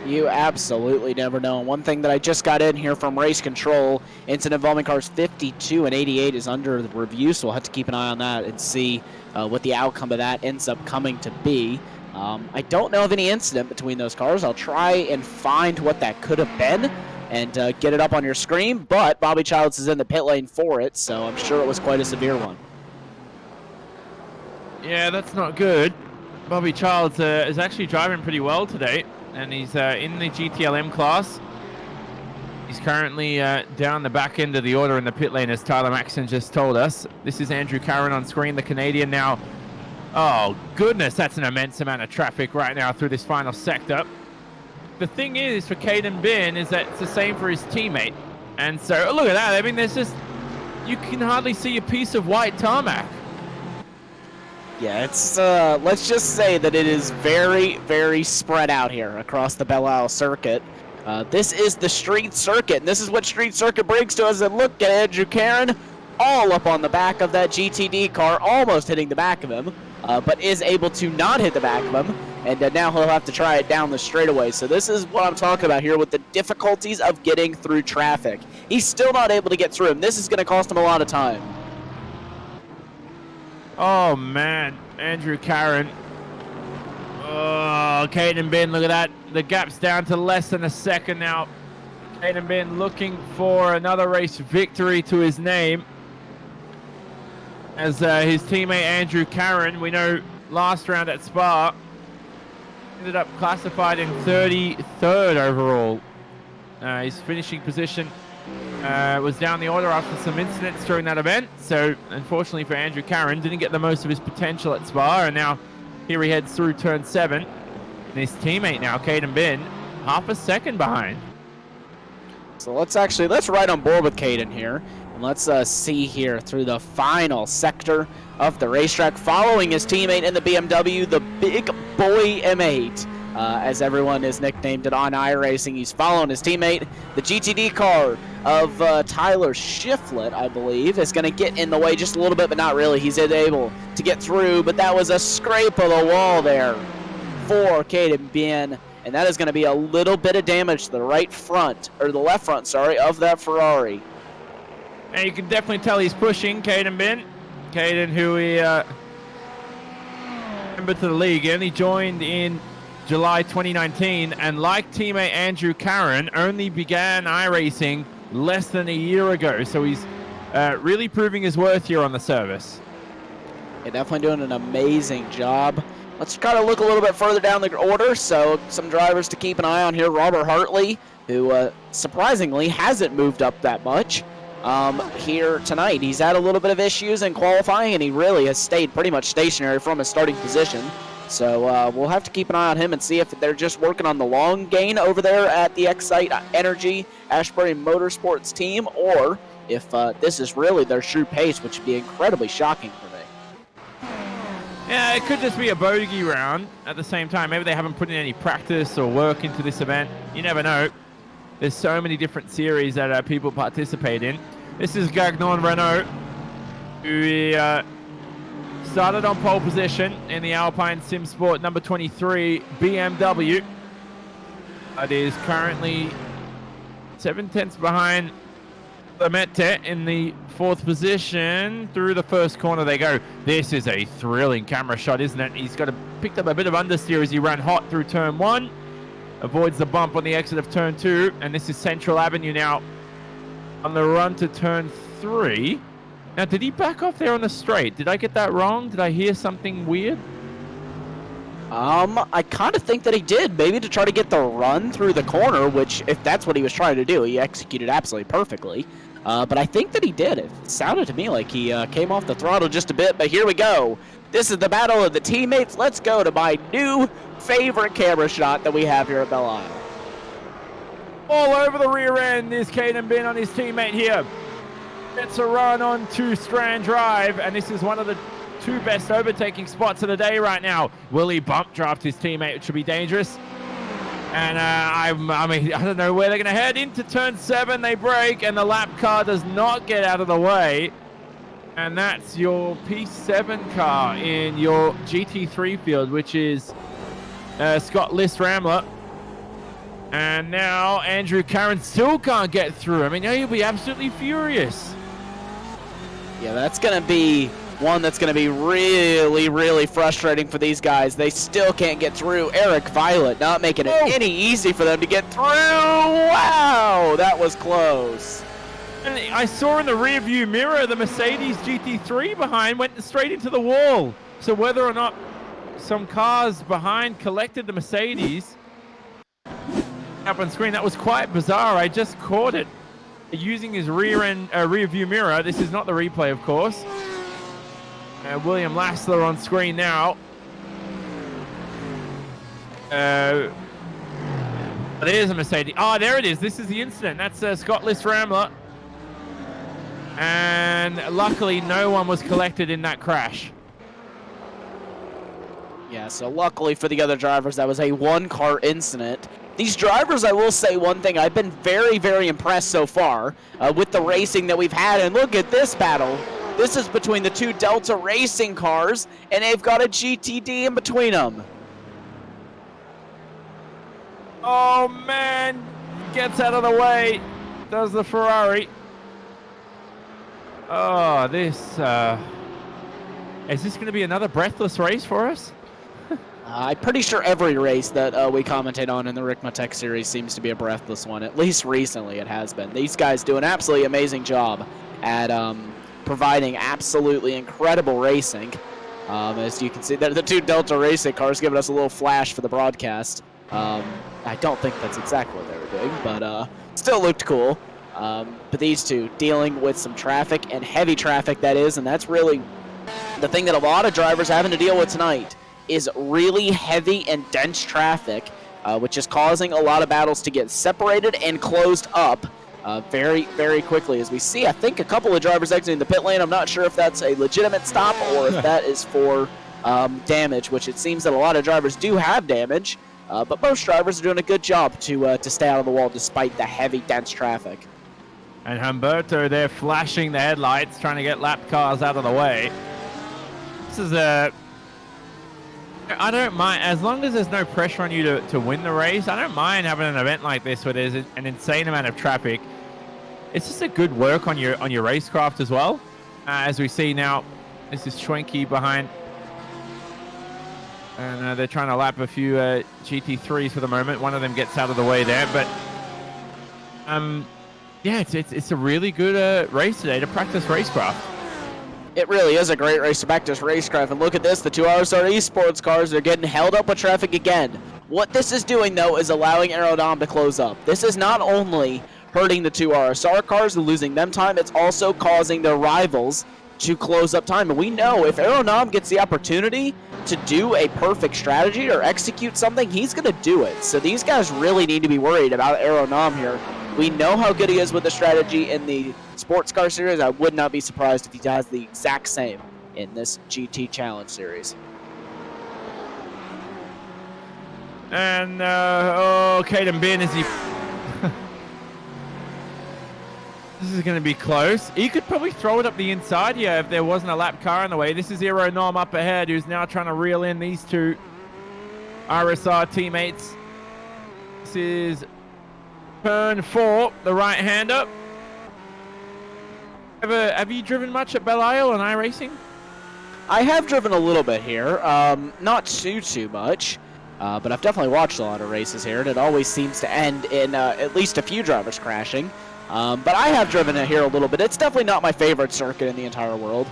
You absolutely never know. And one thing that I just got in here from Race Control, incident involving cars 52 and 88 is under the review, so we'll have to keep an eye on that and see what the outcome of that ends up coming to be. I don't know of any incident between those cars. I'll try and find what that could have been and get it up on your screen, but Bobby Childs is in the pit lane for it, so I'm sure it was quite a severe one. Yeah, that's not good. Bobby Childs is actually driving pretty well today, and he's in the GTLM class. He's currently down the back end of the order in the pit lane, as Tyler Maxson just told us. This is Andrew Karen on screen, the Canadian now. Oh, goodness, that's an immense amount of traffic right now through this final sector. The thing is, for Caden Bin, is that it's the same for his teammate. And so, look at that. I mean, there's just, you can hardly see a piece of white tarmac. Yeah, it's, let's just say that it is very, very spread out here across the Belle Isle circuit. This is the street circuit, and this is what street circuit brings to us. And look at Andrew Karen, all up on the back of that GTD car, almost hitting the back of him, but is able to not hit the back of him, and now he'll have to try it down the straightaway. So this is what I'm talking about here with the difficulties of getting through traffic. He's still not able to get through him. This is going to cost him a lot of time. Oh, man. Andrew Karen. Oh, Caden Bin, look at that. The gap's down to less than a second now. Caden Bin looking for another race victory to his name. As his teammate Andrew Karen, we know last round at Spa, ended up classified in 33rd overall. His finishing position was down the order after some incidents during that event. So unfortunately for Andrew Karen, didn't get the most of his potential at Spa, and now here he heads through turn 7. And his teammate now, Caden Bin, half a second behind. So let's ride on board with Caden here. And let's see here through the final sector of the racetrack, following his teammate in the BMW, the Big Boy M8. As everyone is nicknamed it on iRacing, he's following his teammate. The GTD car of Tyler Shiflett, I believe, is going to get in the way just a little bit, but not really. He's able to get through, but that was a scrape of the wall there for Caden Bien, and that is going to be a little bit of damage to the right front, or the left front, sorry, of that Ferrari. And you can definitely tell he's pushing Caden Bin. Caden, who he member to the league, he only joined in July 2019, and like teammate Andrew Caron, only began iRacing less than a year ago. So he's really proving his worth here on the service. Yeah, definitely doing an amazing job. Let's try to look a little bit further down the order. So some drivers to keep an eye on here. Robert Hartley, who surprisingly hasn't moved up that much here tonight. He's had a little bit of issues in qualifying, and he really has stayed pretty much stationary from his starting position. So we'll have to keep an eye on him and see if they're just working on the long gain over there at the Excite Energy Ashbury Motorsports team, or if this is really their true pace, which would be incredibly shocking for me. Yeah, it could just be a bogey round at the same time. Maybe they haven't put in any practice or work into this event. You never know. There's so many different series that people participate in. This is Gagnon Renault, who started on pole position in the Alpine Sim Sport number 23 BMW. It is currently 7/10 behind Ricmotech in the 4th position. Through the first corner they go. This is a thrilling camera shot, isn't it? He's picked up a bit of understeer as he ran hot through turn 1. Avoids the bump on the exit of turn 2. And this is Central Avenue now on the run to turn 3. Now, did he back off there on the straight? Did I get that wrong? Did I hear something weird? I kind of think that he did, maybe to try to get the run through the corner, which, if that's what he was trying to do, he executed absolutely perfectly. But I think that he did. It sounded to me like he came off the throttle just a bit, but here we go. This is the battle of the teammates. Let's go to my new favorite camera shot that we have here at Belle Isle. All over the rear end is Caden Bin on his teammate here. Gets a run on to Strand Drive, and this is one of the 2 best overtaking spots of the day right now. Will he bump draft his teammate, which should be dangerous? And I don't know where they're going to head. Into turn 7, they brake, and the lap car does not get out of the way. And that's your P7 car in your GT3 field, which is Scott List Rambler. And now Andrew Caron still can't get through. I mean, he'll be absolutely furious. Yeah, that's going to be one that's going to be really, really frustrating for these guys. They still can't get through. Eric Violet not making it any easy for them to get through. Wow, that was close. And I saw in the rear view mirror the Mercedes GT3 behind went straight into the wall. So whether or not some cars behind collected the Mercedes up on screen, that was quite bizarre. I just caught it using his rear view mirror. This is not the replay, of course. William Lassler on screen now. It is a Mercedes. Oh, there it is. This is the incident. That's Scott List Rambler. And luckily, no one was collected in that crash. Yeah, so luckily for the other drivers, that was a 1-car incident. These drivers, I will say one thing, I've been very, very impressed so far with the racing that we've had. And look at this battle. This is between the 2 Delta racing cars, and they've got a GTD in between them. Oh, man. Gets out of the way. Does the Ferrari. Oh, this... is this going to be another breathless race for us? I'm pretty sure every race that we commentate on in the Ricmotech series seems to be a breathless one. At least recently it has been. These guys do an absolutely amazing job at providing absolutely incredible racing. As you can see, the 2 Delta racing cars giving us a little flash for the broadcast. I don't think that's exactly what they were doing, but still looked cool. But these 2 dealing with some traffic, and heavy traffic that is, and that's really the thing that a lot of drivers are having to deal with tonight, is really heavy and dense traffic, which is causing a lot of battles to get separated and closed up very, very quickly. As we see, I think a couple of drivers exiting the pit lane. I'm not sure if that's a legitimate stop or if that is for damage, which it seems that a lot of drivers do have damage, but most drivers are doing a good job to stay out of the wall despite the heavy, dense traffic. And Humberto there flashing the headlights, trying to get lap cars out of the way. This is I don't mind, as long as there's no pressure on you to win the race, I don't mind having an event like this where there's an insane amount of traffic. It's just a good work on your racecraft as well. As we see now, this is Schwenke behind And they're trying to lap a few GT3s for the moment. One of them gets out of the way there, but yeah, it's a really good race today to practice racecraft. It really is a great race to practice racecraft. And look at this, the 2RSR esports cars are getting held up with traffic again. What this is doing, though, is allowing Aerodom to close up. This is not only hurting the 2RSR cars and losing them time, it's also causing their rivals to close up time. And we know if Aerodom gets the opportunity to do a perfect strategy or execute something, he's going to do it. So these guys really need to be worried about Aerodom here. We know how good he is with the strategy in the sports car series. I would not be surprised if he does the exact same in this GT Challenge series. And, Caden Bin, is he... This is going to be close. He could probably throw it up the inside here if there wasn't a lap car in the way. This is Aeronom up ahead, who's now trying to reel in these two RSR teammates. This is turn 4, the right-hander. Have you driven much at Belle Isle on iRacing? I have driven a little bit here, not too much, but I've definitely watched a lot of races here, and it always seems to end in at least a few drivers crashing. But I have driven it here a little bit. It's definitely not my favorite circuit in the entire world.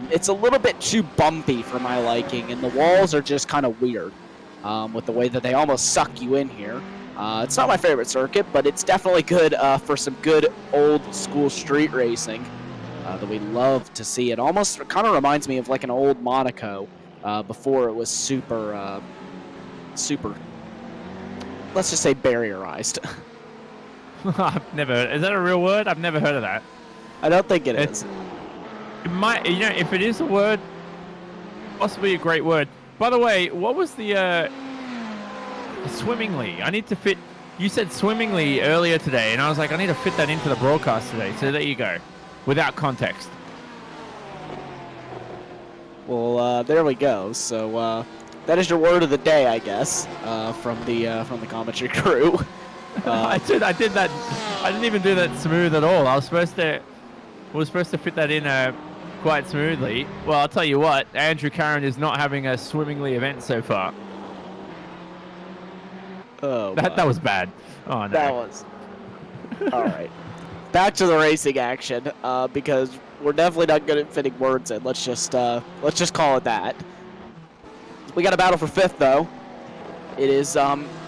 It's a little bit too bumpy for my liking, and the walls are just kind of weird with the way that they almost suck you in here. It's not my favorite circuit, but it's definitely good for some good old school street racing that we love to see. It almost kind of reminds me of like an old Monaco before it was super, let's just say barrierized. I've never. Is that a real word? I've never heard of that. I don't think it is. It might. You know, if it is a word, possibly a great word. By the way, what was the swimmingly? I need to fit. You said swimmingly earlier today, and I was like, I need to fit that into the broadcast today. So there you go, without context. Well, there we go. So that is your word of the day, I guess, from the commentary crew. I did that. I didn't even do that smooth at all. I was supposed to fit that in quite smoothly. Well, I'll tell you what, Andrew Curran is not having a swimmingly event so far. Oh, that was bad. Oh no. That was. All right. Back to the racing action, because we're definitely not good at fitting words in. Let's just call it that. We got a battle for 5th though. It is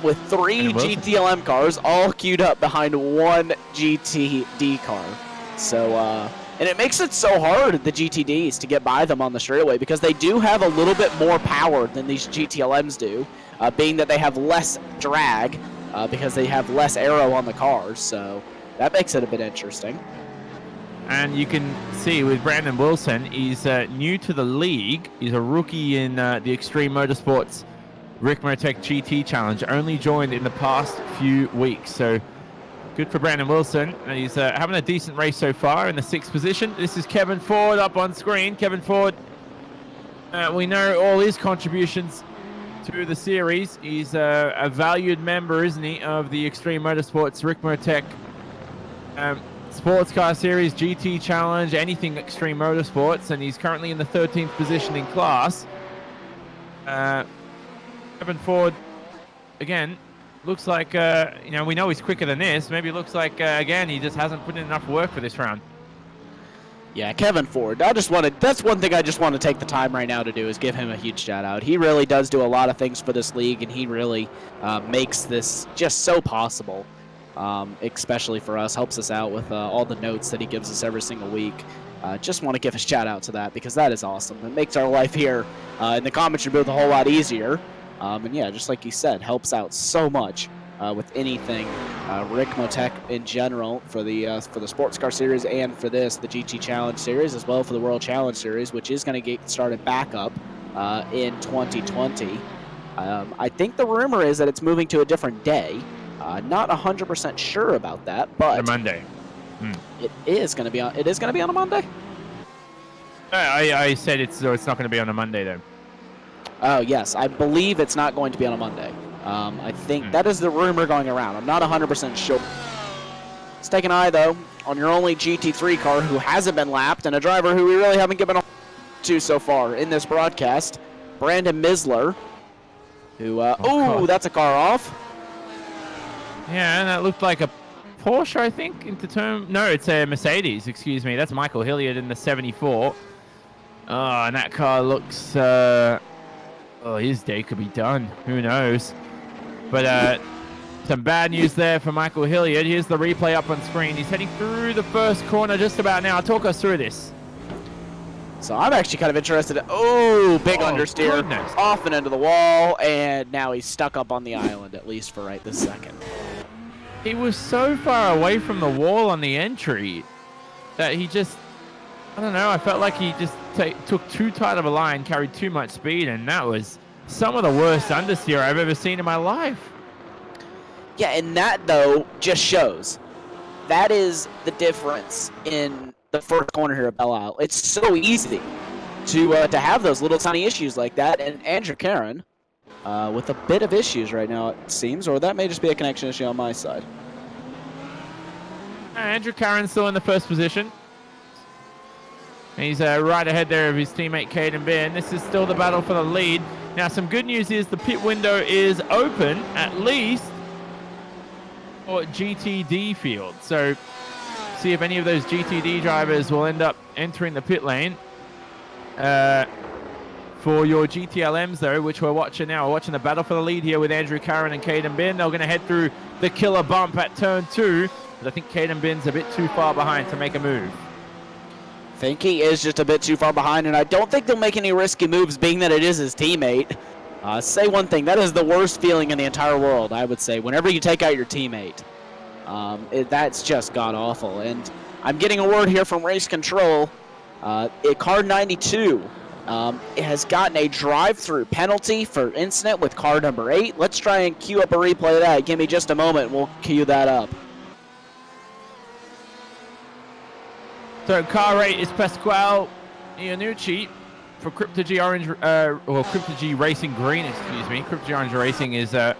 with 3 GTLM cars all queued up behind 1 GTD car. So, and it makes it so hard, the GTDs, to get by them on the straightaway because they do have a little bit more power than these GTLMs do, being that they have less drag because they have less aero on the cars. So that makes it a bit interesting. And you can see with Brandon Wilson, he's new to the league. He's a rookie in the Extreme Motorsports Ricmotech GT Challenge, only joined in the past few weeks. So good for Brandon Wilson. And he's having a decent race so far in the 6th position. This is Kevin Ford up on screen. Kevin Ford, we know all his contributions to the series. He's a valued member, isn't he, of the Extreme Motorsports Ricmotech Sports Car Series, GT Challenge, anything Extreme Motorsports, and he's currently in the 13th position in class. Kevin Ford, again, looks like, you know, we know he's quicker than this. Maybe it looks like, again, he just hasn't put in enough work for this round. Yeah, Kevin Ford. That's one thing I just want to take the time right now to do is give him a huge shout out. He really does do a lot of things for this league, and he really makes this just so possible, especially for us, helps us out with all the notes that he gives us every single week. Just want to give a shout out to that because that is awesome. It makes our life here in the commentary booth a whole lot easier. And yeah, just like you said, helps out so much with anything Ricmotech in general for the sports car series and for the GT Challenge series, as well for the World Challenge series, which is going to get started back up in 2020. I think the rumor is that it's moving to a different day. Not 100% sure about that, but A Monday. it is going to be on. It is going to be on a Monday. I said it's not going to be on a Monday though. Oh yes, I believe it's not going to be on a Monday. I think that is the rumor going around. I'm not 100% sure. Let's take an eye though on your only GT3 car who hasn't been lapped and a driver who we really haven't given a to so far in this broadcast. Brandon Misler Who? That's a car off. Yeah, and that looked like a Porsche, I think, No, it's a Mercedes, excuse me. That's Michael Hilliard in the 74. Oh, and that car looks... his day could be done. Who knows? But some bad news there for Michael Hilliard. Here's the replay up on screen. He's heading through the first corner just about now. Talk us through this. So I'm actually kind of interested. Big understeer. Goodness. Off and into the wall, and now he's stuck up on the island, at least for right this second. He was so far away from the wall on the entry that he just, I don't know, I felt like he just took too tight of a line, carried too much speed, and that was some of the worst understeer I've ever seen in my life. Yeah, and that, though, just shows. That is the difference in the first corner here at Belle Isle. It's so easy to have those little tiny issues like that, and Andrew Karen with a bit of issues right now, it seems, or that may just be a connection issue on my side. Andrew Karen's still in the first position. He's right ahead there of his teammate Caden Ben. This is still the battle for the lead. Now, some good news is the pit window is open, at least for GTD field. So, see if any of those GTD drivers will end up entering the pit lane. For your GTLMs, though, which we're watching now, we're watching the battle for the lead here with Andrew Karen and Caden Ben. They're going to head through the killer bump at turn 2. But I think Caden Ben's a bit too far behind to make a move. I think he is just a bit too far behind, and I don't think they'll make any risky moves, being that it is his teammate. Say one thing, that is the worst feeling in the entire world, I would say, whenever you take out your teammate. That's just god-awful. And I'm getting a word here from Race Control. Car 92 it has gotten a drive-through penalty for incident with car number 8. Let's try and queue up a replay of that. Give me just a moment, and we'll queue that up. So car 8 is Pasquale Iannucci for Crypto-G Orange, or Crypto-G Racing Green, excuse me. Crypto-G Orange Racing is, but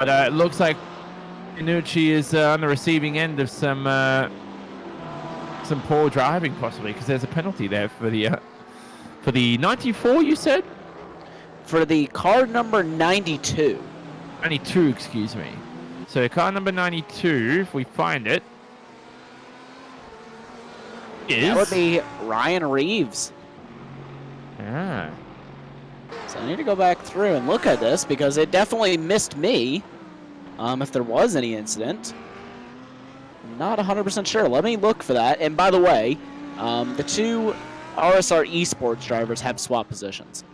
it looks like Iannucci is on the receiving end of some poor driving, possibly, because there's a penalty there for the 94, you said? For the car number 92. 92, excuse me. So car number 92, if we find it, that would be Ryan Reeves. Ah. So I need to go back through and look at this because it definitely missed me. If there was any incident, I'm not 100% sure. Let me look for that. And by the way, the two RSR Esports drivers have swap positions.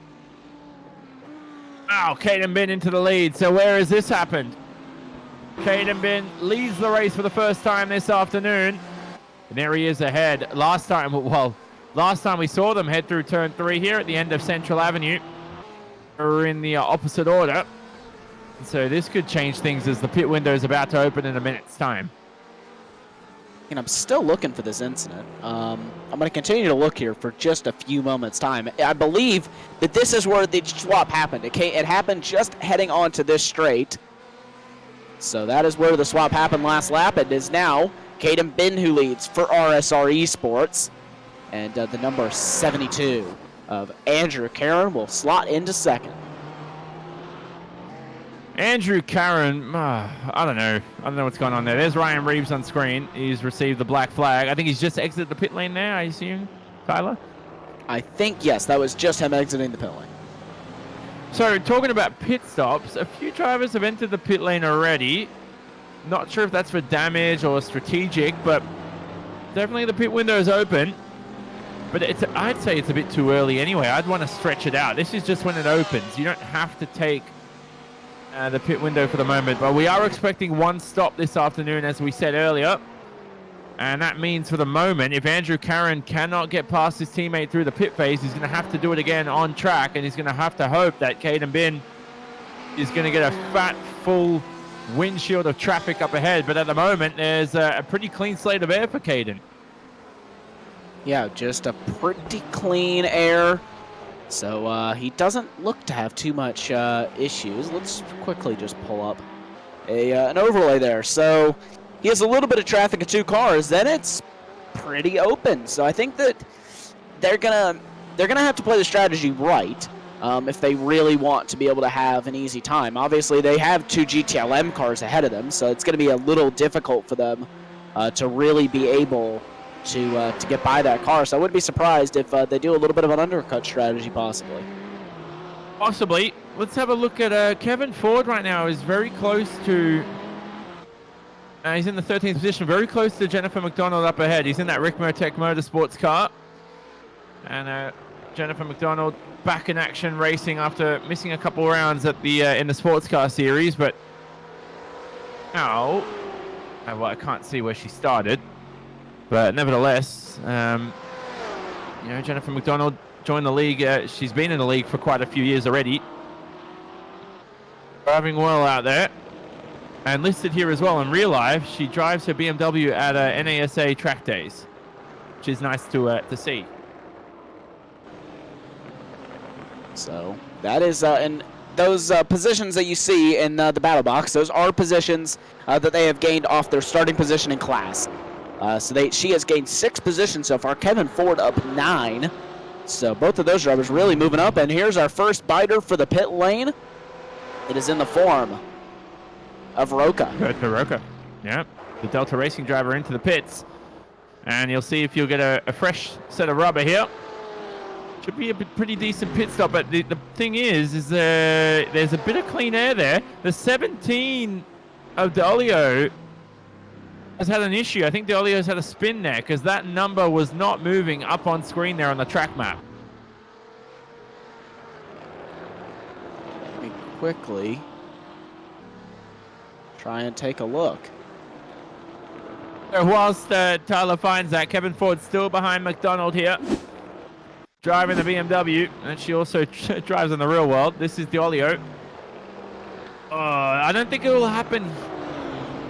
Oh, Caden Ben into the lead. So where has this happened? Caden Ben leads the race for the first time this afternoon. And there he is ahead. Last time we saw them head through turn 3 here at the end of Central Avenue. We're in the opposite order. And so this could change things as the pit window is about to open in a minute's time. And I'm still looking for this incident. I'm going to continue to look here for just a few moments' time. I believe that this is where the swap happened. It happened just heading onto this straight. So that is where the swap happened last lap. It is now Caden Ben who leads for RSR Esports. And the number 72 of Andrew Karen will slot into second. Andrew Karen, I don't know what's going on there. There's Ryan Reeves on screen. He's received the black flag. I think he's just exited the pit lane now, I assume, Tyler? I think, yes, that was just him exiting the pit lane. So, talking about pit stops, a few drivers have entered the pit lane already. Not sure if that's for damage or strategic, but definitely the pit window is open. But I'd say it's a bit too early anyway. I'd want to stretch it out. This is just when it opens. You don't have to take the pit window for the moment. But we are expecting one stop this afternoon, as we said earlier. And that means for the moment, if Andrew Karen cannot get past his teammate through the pit phase, he's going to have to do it again on track. And he's going to have to hope that Caden Ben is going to get a fat, full windshield of traffic up ahead. But at the moment, there's a pretty clean slate of air for Caden. Yeah, just a pretty clean air. So he doesn't look to have too much issues. Let's quickly just pull up an overlay there. So he has a little bit of traffic of 2 cars. Then it's pretty open. So I think that they're gonna have to play the strategy right. if they really want to be able to have an easy time. Obviously, they have 2 GTLM cars ahead of them, so it's going to be a little difficult for them to really be able to get by that car. So I wouldn't be surprised if they do a little bit of an undercut strategy, possibly. Possibly. Let's have a look at Kevin Ford right now. Is very close to... he's in the 13th position, very close to Jennifer McDonald up ahead. He's in that Ricmotech Motorsports car. And Jennifer McDonald back in action racing after missing a couple rounds at the in the sports car series, but now, well, I can't see where she started, but nevertheless, Jennifer McDonald joined the league. She's been in the league for quite a few years already, driving well out there, and listed here as well in real life. She drives her BMW at NASA track days, which is nice to see. So that is, and those positions that you see in the battle box, those are positions that they have gained off their starting position in class. She has gained 6 positions so far. Kevin Ford up 9. So both of those drivers really moving up. And here's our first biter for the pit lane. It is in the form of Roca. Good to Roca. Yeah, the Delta Racing driver into the pits. And you'll see if you'll get a fresh set of rubber here. Should be a pretty decent pit stop, but the thing is there's a bit of clean air there. The 17 of D'Olio has had an issue. I think D'Olio's had a spin there because that number was not moving up on screen there on the track map. Let me quickly try and take a look. So whilst Tyler finds that, Kevin Ford's still behind McDonald here, driving the BMW, and she also drives in the real world. This is D'Olio. I don't think it will happen.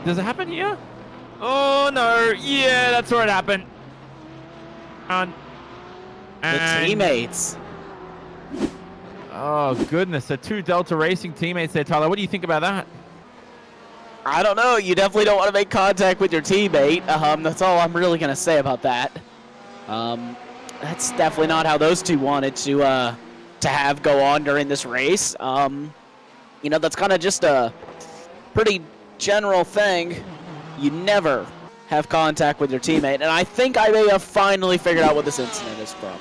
Does it happen here? Oh, no. Yeah, that's where it happened. And the teammates. Oh, goodness. The 2 Delta Racing teammates there, Tyler. What do you think about that? I don't know. You definitely don't want to make contact with your teammate. That's all I'm really going to say about that. That's definitely not how those 2 wanted to have go on during this race. That's kind of just a pretty general thing. You never have contact with your teammate, and I think I may have finally figured out what this incident is from.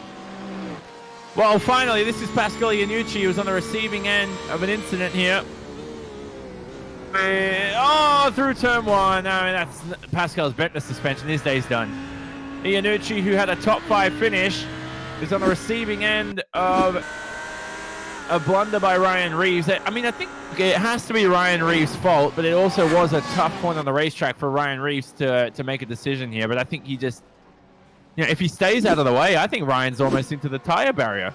Well, finally, this is Pascal Iannucci, who's on the receiving end of an incident here. Through turn 1. I mean, that's Pascal's bent the suspension. His day's done. Iannucci, who had a top 5 finish, is on the receiving end of a blunder by Ryan Reeves. I mean, I think it has to be Ryan Reeves' fault, but it also was a tough point on the racetrack for Ryan Reeves to make a decision here. But I think he just, if he stays out of the way, I think Ryan's almost into the tire barrier.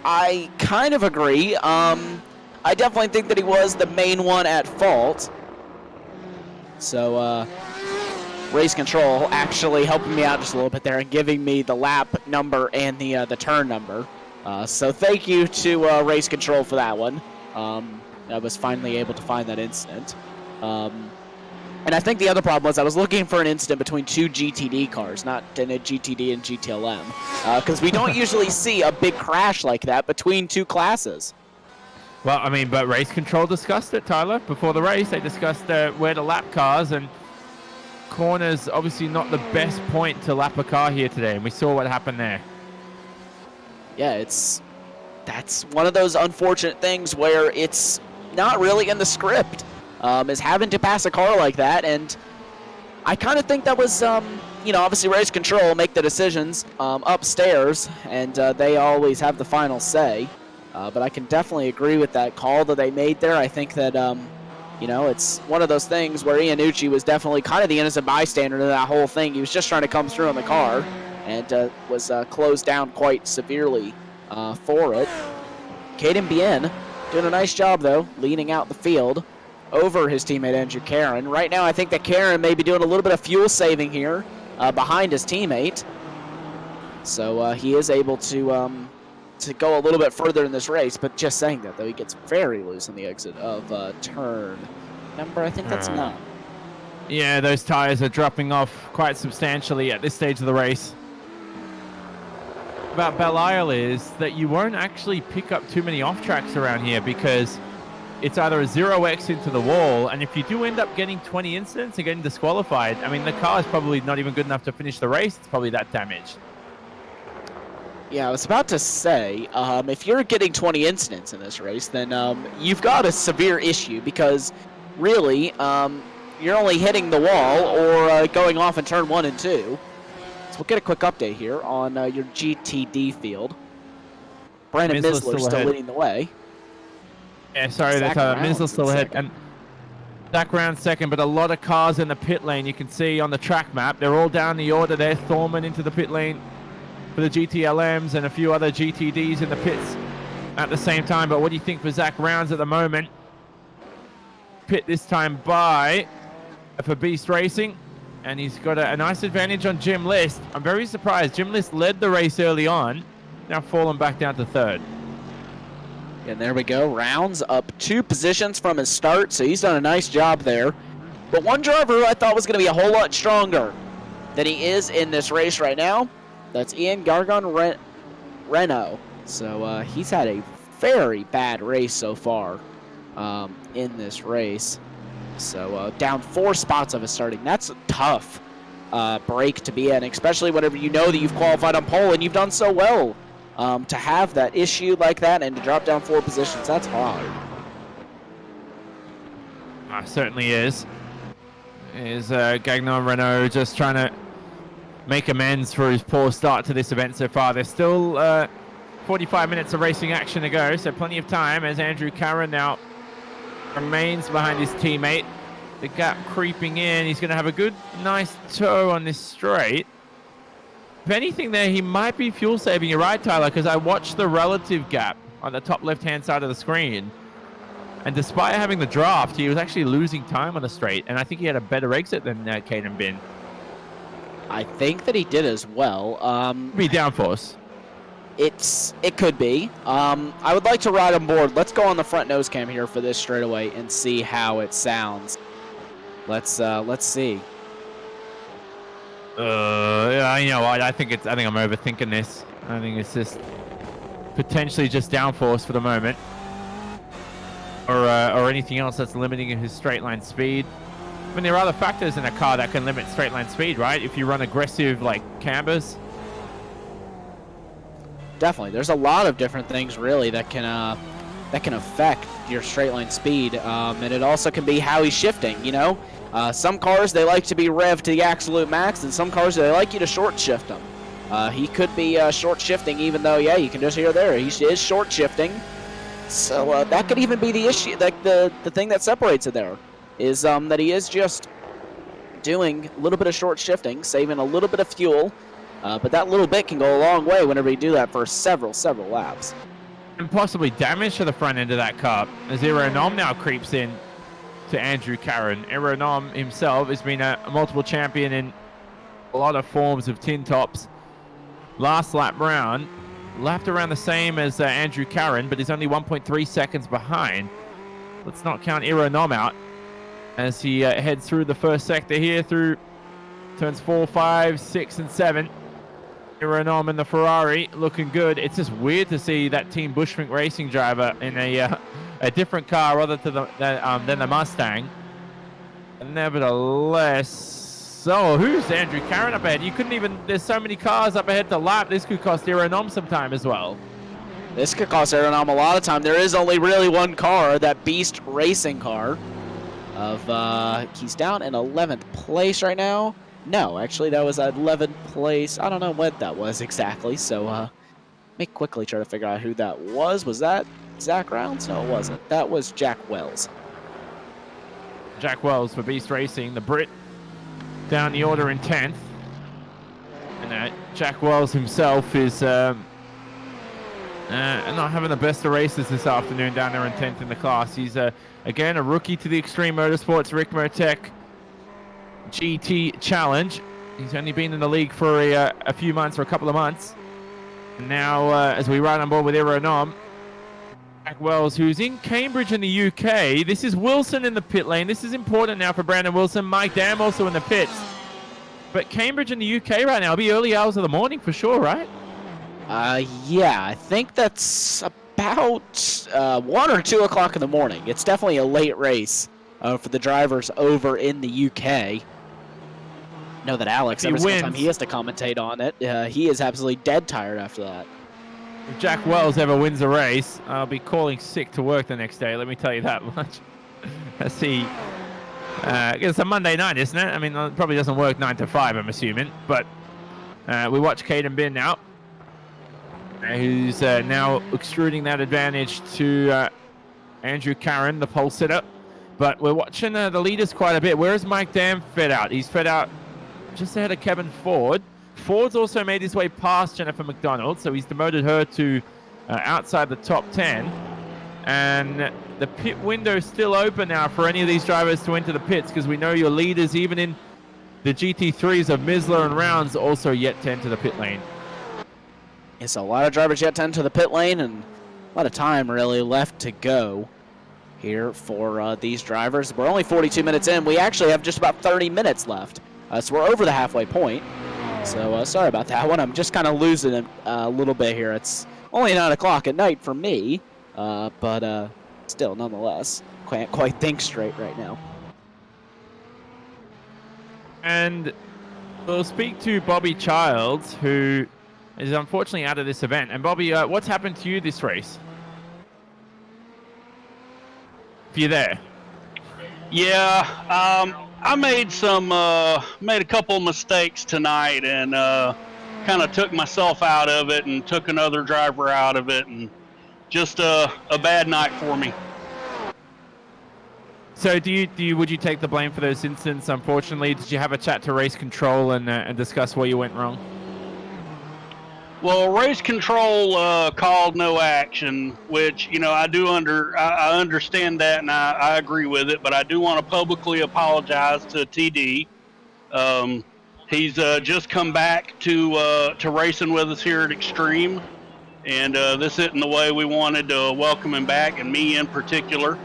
I kind of agree. I definitely think that he was the main one at fault. So, race control actually helping me out just a little bit there and giving me the lap number and the turn number. So thank you to race control for that one. I was finally able to find that incident. And I think the other problem was I was looking for an incident between 2 GTD cars, not in a GTD and GTLM, because we don't usually see a big crash like that between 2 classes. Well, I mean, but race control discussed it, Tyler. Before the race, they discussed where to lap cars, and corners obviously not the best point to lap a car here today, and we saw what happened there. Yeah, that's one of those unfortunate things where it's not really in the script, is having to pass a car like that, and I kind of think that was, obviously race control make the decisions upstairs, and they always have the final say. But I can definitely agree with that call that they made there. I think that, it's one of those things where Iannucci was definitely kind of the innocent bystander to that whole thing. He was just trying to come through on the car and was closed down quite severely for it. Caden Bien doing a nice job, though, leading out the field over his teammate Andrew Karen. Right now, I think that Karen may be doing a little bit of fuel saving here behind his teammate. So he is able to go a little bit further in this race, but just saying that, though, he gets very loose on the exit of turn number, I think that's 9. Yeah, those tires are dropping off quite substantially at this stage of the race. about Belle Isle is that you won't actually pick up too many off tracks around here because it's either a 0x into the wall, and if you do end up getting 20 incidents and getting disqualified, I mean, the car is probably not even good enough to finish the race. It's probably that damaged. Yeah, I was about to say, if you're getting 20 incidents in this race, then you've got a severe issue because really, you're only hitting the wall or going off in turn 1 and 2. So we'll get a quick update here on your GTD field. Brandon Misler still leading the way. Yeah, sorry, that's Misler still ahead. And Zach Round second, but a lot of cars in the pit lane. You can see on the track map, they're all down the order there. Thorman into the pit lane for the GTLMs and a few other GTDs in the pits at the same time. But what do you think for Zach Rounds at the moment? Pit this time by for Beast Racing, and he's got a nice advantage on Jim List. I'm very surprised. Jim List led the race early on, now fallen back down to third. And there we go. Rounds up 2 positions from his start, so he's done a nice job there. But one driver who I thought was going to be a whole lot stronger than he is in this race right now, that's Ian Gargon Renault. So he's had a very bad race so far in this race. So down 4 spots of his starting. That's a tough break to be in, especially whenever you know that you've qualified on pole and you've done so well. To have that issue like that and to drop down 4 positions, that's hard. Certainly is. Is Gagnon Renault just trying to make amends for his poor start to this event so far. There's still 45 minutes of racing action to go, so plenty of time as Andrew Curran now remains behind his teammate. The gap creeping in. He's going to have a good, nice toe on this straight. If anything there, he might be fuel saving. You're right, Tyler, because I watched the relative gap on the top left-hand side of the screen. And despite having the draft, he was actually losing time on the straight. And I think he had a better exit than Caden Bin. I think that he did as well. Be downforce. It could be. I would like to ride on board. Let's go on the front nose cam here for this straightaway and see how it sounds. Let's see. Yeah, you know what? I think I'm overthinking this. I think it's just potentially just downforce for the moment, or anything else that's limiting his straight line speed. I mean, there are other factors in a car that can limit straight line speed, right? If you run aggressive like cambers. Definitely, there's a lot of different things really that can affect your straight line speed, and it also can be how he's shifting. You know. Some cars, they like to be revved to the absolute max, and some cars, they like you to short shift them. He could be short shifting, even though, yeah, you can just hear there, he is short shifting. So that could even be the issue, like the thing that separates it there, is that he is just doing a little bit of short shifting, saving a little bit of fuel, but that little bit can go a long way whenever you do that for several laps. And possibly damage to the front end of that car, as Aeronom now creeps in to Andrew Curran. Aeronom himself has been a multiple champion in a lot of forms of tin tops. Last lap round, lapped around the same as Andrew Curran, but he's only 1.3 seconds behind. Let's not count Aeronom out as he heads through the first sector here through turns 4, 5, 6, and 7. Aeronom in the Ferrari looking good. It's just weird to see that Team Bushwink Racing driver in a different car other than the Mustang. Nevertheless, so who's Andrew Curran up ahead? You couldn't even, there's so many cars up ahead to lap. This could cost Aeronom some time as well. This could cost Aeronom a lot of time. There is only really one car, that Beast Racing car. He's down in 11th place right now. No, actually that was at 11th place. I don't know what that was exactly, so let me quickly try to figure out who that was. Was that Zach Rounds? No, it wasn't. That was Jack Wells. Jack Wells for Beast Racing, the Brit, down the order in 10th. And Jack Wells himself is not having the best of races this afternoon down there in 10th in the class. He's, again, a rookie to the Extreme Motorsports Ricmotech GT Challenge. He's only been in the league for a few months, or a couple of months. And now, as we ride on board with Aeronom, Jack Wells, who's in Cambridge in the UK. This is Wilson in the pit lane. This is important now for Brandon Wilson. Mike Dam also in the pits. But Cambridge in the UK right now, it'll be early hours of the morning for sure, right? Yeah, I think that's about 1 or 2 o'clock in the morning. It's definitely a late race for the drivers over in the UK. I know that Alex, every single time he has to commentate on it, he is absolutely dead tired after that. If Jack Wells ever wins a race, I'll be calling sick to work the next day, let me tell you that much. Let's see. It's a Monday night, isn't it? I mean, it probably doesn't work 9 to 5, I'm assuming. But we watch Caden Bin now, who's now extruding that advantage to Andrew Carron, the pole sitter. But we're watching the leaders quite a bit. Where is Mike Dam fed out? He's fed out just ahead of Kevin Ford. Ford's also made his way past Jennifer McDonald, so he's demoted her to outside the top 10. And the pit window is still open now for any of these drivers to enter the pits, because we know your leaders, even in the GT3s of Misler and Rounds, also yet to enter the pit lane. It's a lot of drivers yet to enter the pit lane, and a lot of time really left to go here for these drivers. We're only 42 minutes in. We actually have just about 30 minutes left, so we're over the halfway point. So sorry about that one. I'm just kind of losing it a little bit here. It's only 9 o'clock at night for me, but still, nonetheless, can't quite think straight right now. And we'll speak to Bobby Childs, who is unfortunately out of this event. And Bobby, what's happened to you this race? If you're there. Yeah, I made a couple mistakes tonight, and kind of took myself out of it and took another driver out of it, and just a bad night for me. So would you take the blame for those incidents? Unfortunately, did you have a chat to race control and discuss where you went wrong? Well, race control called no action, which, you know, I understand that, and I agree with it, but I do want to publicly apologize to TD. He's just come back to racing with us here at Extreme, and this isn't the way we wanted to welcome him back, and me in particular.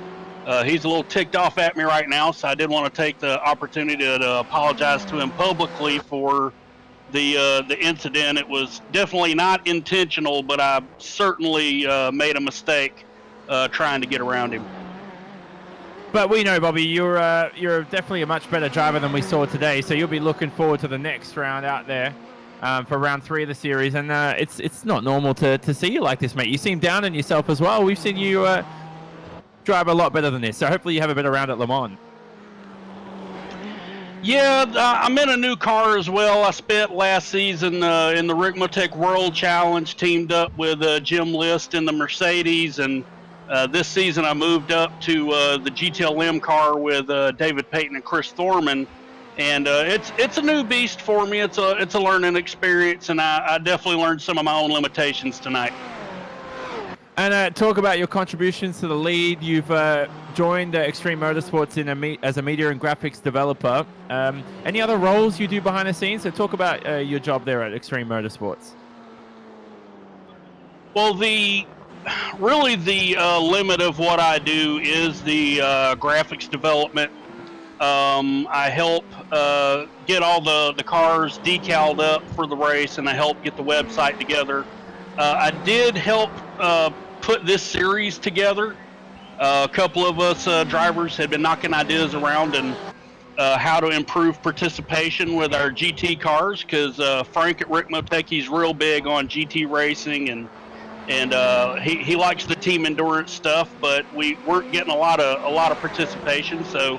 He's a little ticked off at me right now, so I did want to take the opportunity to apologize to him publicly for the incident. It was definitely not intentional, but I certainly made a mistake trying to get around him. But we know, Bobby, you're definitely a much better driver than we saw today, so you'll be looking forward to the next round out there for round 3 of the series. And it's not normal to see you like this, mate. You seem down on yourself as well. We've seen you drive a lot better than this, so hopefully you have a better round at Le Mans. Yeah, I'm in a new car as well. I spent last season in the Ricmotech World Challenge, teamed up with Jim List in the Mercedes, and this season I moved up to the GTLM car with David Payton and Chris Thorman, and it's a new beast for me. It's a learning experience, and I definitely learned some of my own limitations tonight. And talk about your contributions to the lead. You've joined Extreme Motorsports as a media and graphics developer. Any other roles you do behind the scenes? So talk about your job there at Extreme Motorsports. Well, the limit of what I do is the graphics development. I help get all the cars decaled up for the race, and I help get the website together. I did help put this series together. A couple of us drivers had been knocking ideas around and how to improve participation with our GT cars, because Frank at Ricmotech, he's real big on GT racing, and he likes the team endurance stuff, but we weren't getting a lot of participation. So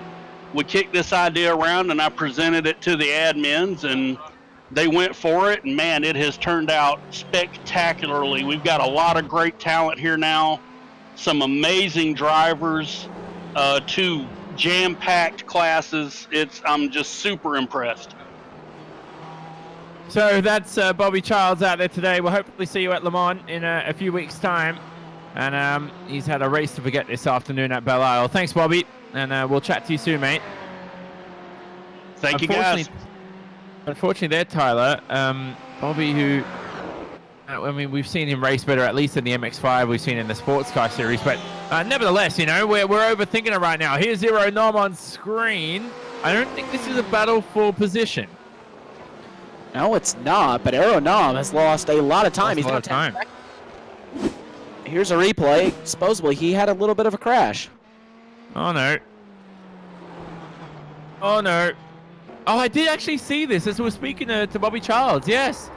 we kicked this idea around, and I presented it to the admins, and they went for it, and man, it has turned out spectacularly. We've got a lot of great talent here now, some amazing drivers, 2 jam-packed classes. I'm just super impressed. So that's Bobby Childs out there today. We'll hopefully see you at Le Mans in a few weeks' time. And he's had a race to forget this afternoon at Belle Isle. Thanks, Bobby, and we'll chat to you soon, mate. Thank you, guys. Unfortunately there, Tyler, Bobby, who, I mean, we've seen him race better, at least in the MX-5, we've seen in the sports car series, but nevertheless, you know, we're overthinking it right now. Here's Zero Nom on screen. I don't think this is a battle for position. No, it's not, but Aeronom has lost a lot of time. He's lost a lot of time. Here's a replay. Supposedly, he had a little bit of a crash. Oh, no. Oh, no. Oh, I did actually see this as we were speaking to Bobby Childs. Yes.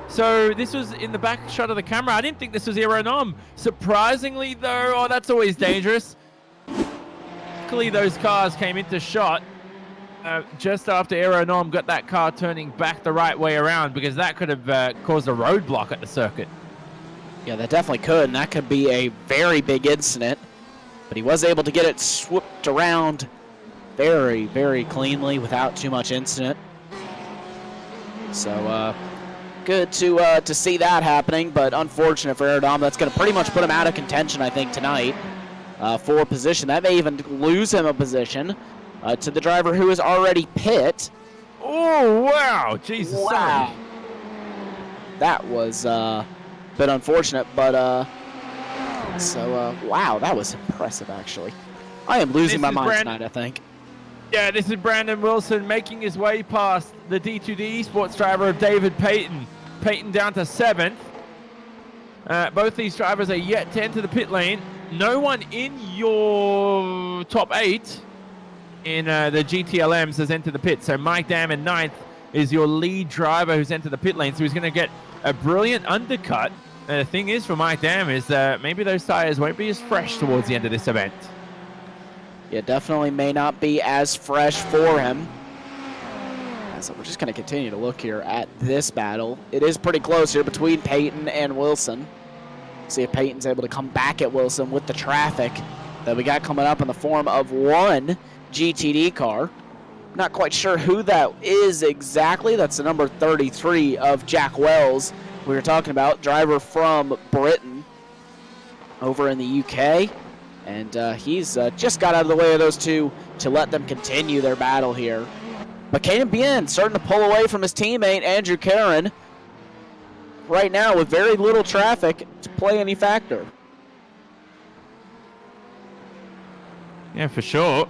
So this was in the back shot of the camera. I didn't think this was Aeronom. Surprisingly, though, oh, that's always dangerous. Luckily, those cars came into shot just after Aeronom got that car turning back the right way around, because that could have caused a roadblock at the circuit. Yeah, that definitely could, and that could be a very big incident. But he was able to get it swooped around very, very cleanly without too much incident. So, good to see that happening, but unfortunate for Aerodom. That's going to pretty much put him out of contention, I think, tonight for a position. That may even lose him a position to the driver who is already pit. Oh, wow. Jesus. Wow. Sorry. That was a bit unfortunate, but wow, that was impressive, actually. I am losing my mind tonight, I think. Yeah, this is Brandon Wilson making his way past the D2D Esports driver of David Payton. Payton down to 7th. Both these drivers are yet to enter the pit lane. No one in your top 8 in the GTLMs has entered the pit. So Mike Dam in 9th is your lead driver who's entered the pit lane. So he's going to get a brilliant undercut. The thing is for Mike Dam is that maybe those tires won't be as fresh towards the end of this event. Yeah, definitely may not be as fresh for him. So we're just going to continue to look here at this battle. It is pretty close here between Payton and Wilson. See if Payton's able to come back at Wilson with the traffic that we got coming up in the form of one GTD car. Not quite sure who that is exactly. That's the number 33 of Jack Wells we were talking about, driver from Britain over in the UK. And he's just got out of the way of those two to let them continue their battle here. But Caden Bien starting to pull away from his teammate, Andrew Caron, right now with very little traffic to play any factor. Yeah, for sure.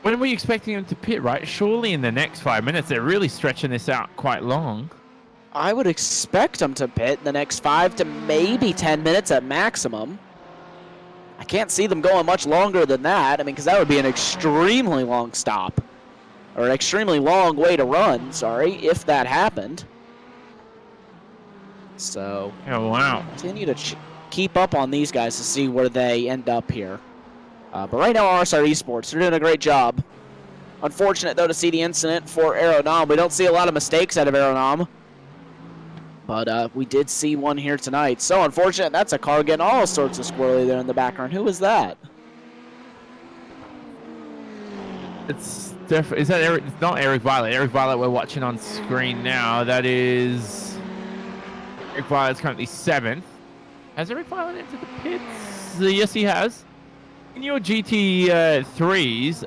When are we expecting him to pit, right? Surely in the next 5 minutes. They're really stretching this out quite long. I would expect him to pit in the next 5 to maybe 10 minutes at maximum. I can't see them going much longer than that. I mean, because that would be an extremely long stop. Or an extremely long way to run, sorry, if that happened. So, Oh, wow. continue to keep up on these guys to see where they end up here. But right now, RSR Esports, they're doing a great job. Unfortunate, though, to see the incident for Aeronom. We don't see a lot of mistakes out of Aeronom. But we did see one here tonight. So unfortunate, that's a car getting all sorts of squirrely there in the background. Who was that? It's definitely, is that Eric? It's not Eric Violet. Eric Violet we're watching on screen now. That is Eric Violet's currently 7th. Has Eric Violet entered the pits? Yes, he has. In your GT3s,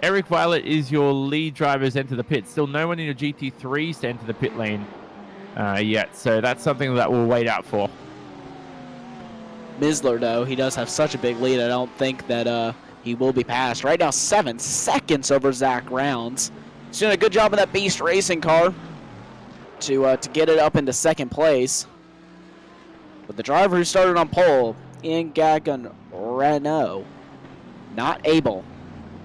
Eric Violet is your lead driver's enter the pit. Still no one in your GT3s to enter the pit lane yet. So that's something that we'll wait out for. Misler, though, he does have such a big lead. I don't think that he will be passed. Right now, 7 seconds over Zach Rounds. He's doing a good job in that Beast Racing car to get it up into 2nd place. But the driver who started on pole, Ian Gagnon Renault, not able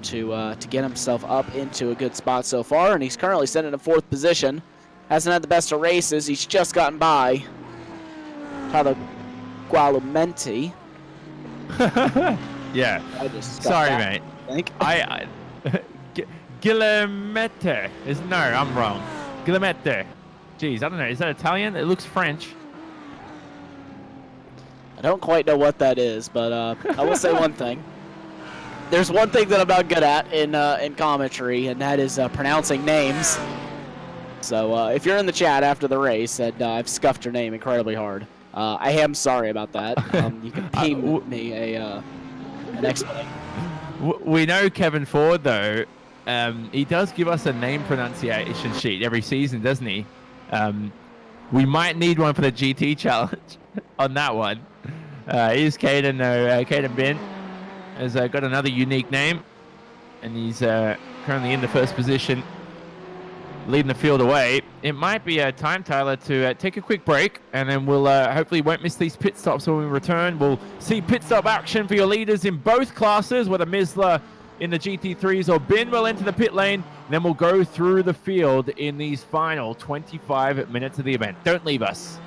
to get himself up into a good spot so far, and he's currently sitting in 4th position. Hasn't had the best of races. He's just gotten by Tyler Gualumenti. Yeah. I just Sorry, that, mate. I think. Guillemette is no, I'm wrong. Guillemette. Jeez, I don't know. Is that Italian? It looks French. I don't quite know what that is, but I will say one thing. There's one thing that I'm not good at in commentary, and that is pronouncing names. So if you're in the chat after the race and I've scuffed your name incredibly hard, I am sorry about that. You can ping me an explanation. We know Kevin Ford, though. He does give us a name pronunciation sheet every season, doesn't he? We might need one for the GT challenge on that one. Here's Caden. Caden Bin has got another unique name, and he's currently in the 1st position. leading the field away. It might be a time, Tyler, to take a quick break, and then we'll hopefully won't miss these pit stops when we return. We'll see pit stop action for your leaders in both classes, whether Misler in the GT3s or Bin will enter the pit lane. Then we'll go through the field in these final 25 minutes of the event. Don't leave us.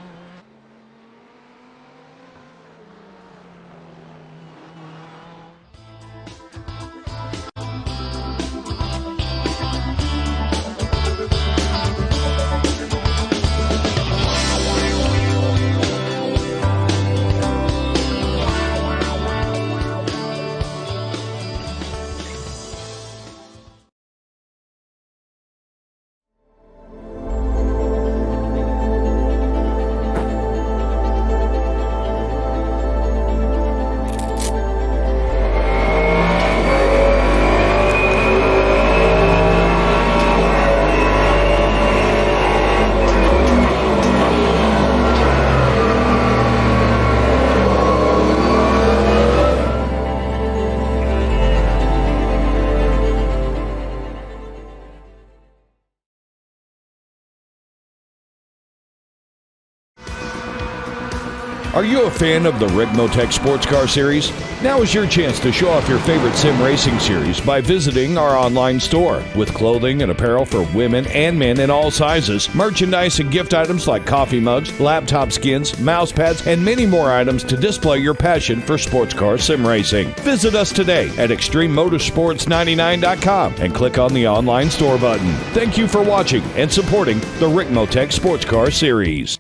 Are you a fan of the Ricmotech Sports Car Series? Now is your chance to show off your favorite sim racing series by visiting our online store. With clothing and apparel for women and men in all sizes, merchandise and gift items like coffee mugs, laptop skins, mouse pads, and many more items to display your passion for sports car sim racing. Visit us today at ExtremeMotorsports99.com and click on the online store button. Thank you for watching and supporting the Ricmotech Sports Car Series.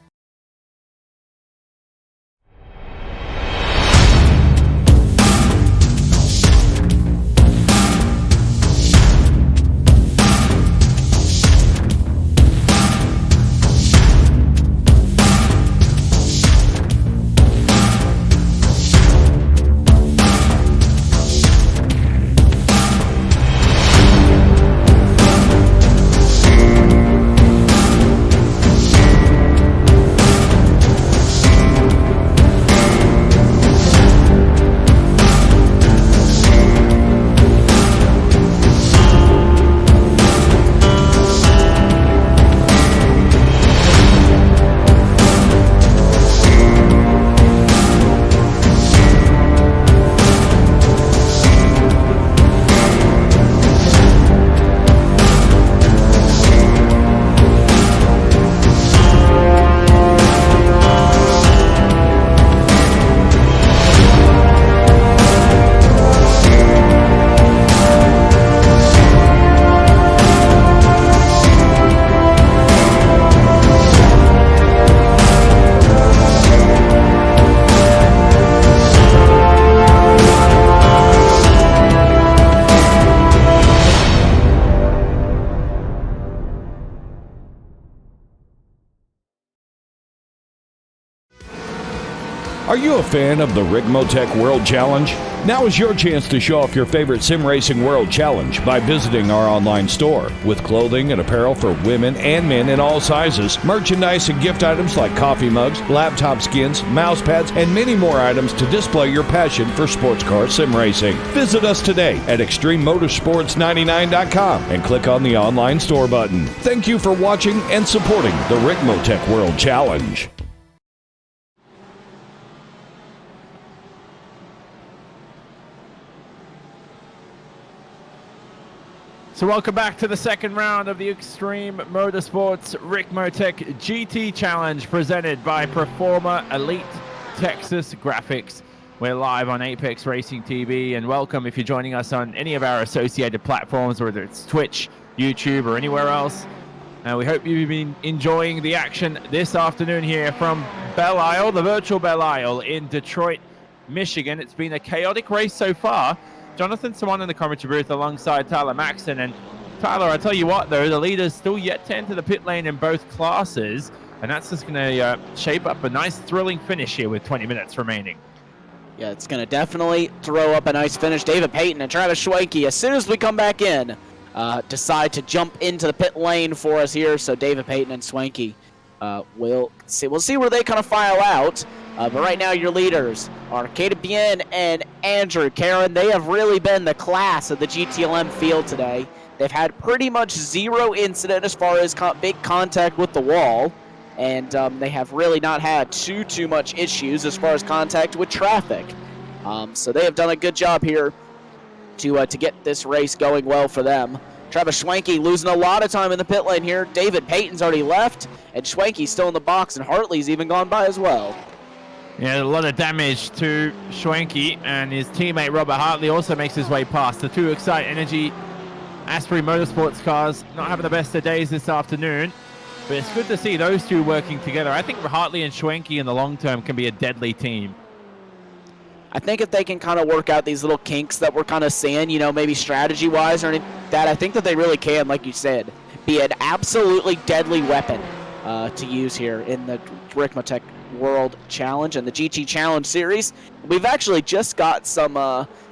Are you a fan of the Ricmotech World Challenge? Now is your chance to show off your favorite Sim Racing World Challenge by visiting our online store. With clothing and apparel for women and men in all sizes, merchandise and gift items like coffee mugs, laptop skins, mouse pads, and many more items to display your passion for sports car sim racing. Visit us today at ExtremeMotorsports99.com and click on the online store button. Thank you for watching and supporting the Ricmotech World Challenge. So welcome back to the second round of the Extreme Motorsports Ricmotech GT Challenge presented by Performer Elite Texas Graphics. We're live on Apex Racing TV, and welcome if you're joining us on any of our associated platforms, whether it's Twitch, YouTube, or anywhere else. We hope you've been enjoying the action this afternoon here from Belle Isle, the virtual Belle Isle in Detroit, Michigan. It's been a chaotic race so far. Jonathan Swan in the commentary booth alongside Tyler Maxton. And Tyler, I tell you what, though, the leaders still yet to enter the pit lane in both classes, and that's just going to shape up a nice, thrilling finish here with 20 minutes remaining. Yeah, it's going to definitely throw up a nice finish. David Payton and Travis Schwenke, as soon as we come back in, decide to jump into the pit lane for us here. So David Payton and Schwenke, we'll see where they kind of file out. But right now, your leaders are Katie Bien and Andrew Karen. They have really been the class of the GTLM field today. They've had pretty much zero incident as far as big contact with the wall, and they have really not had too much issues as far as contact with traffic. So they have done a good job here to get this race going well for them. Travis Schwenke losing a lot of time in the pit lane here. David Payton's already left, and Schwenke's still in the box, and Hartley's even gone by as well. Yeah, a lot of damage to Schwenke, and his teammate Robert Hartley also makes his way past. The two Excite Energy Asprey Motorsports cars not having the best of days this afternoon, but it's good to see those two working together. I think Hartley and Schwenke in the long term can be a deadly team. I think if they can kind of work out these little kinks that we're kind of seeing, you know, maybe strategy-wise or anything like that, I think that they really can, like you said, be an absolutely deadly weapon to use here in the Ricmotech World Challenge and the GT Challenge Series. We've actually just got some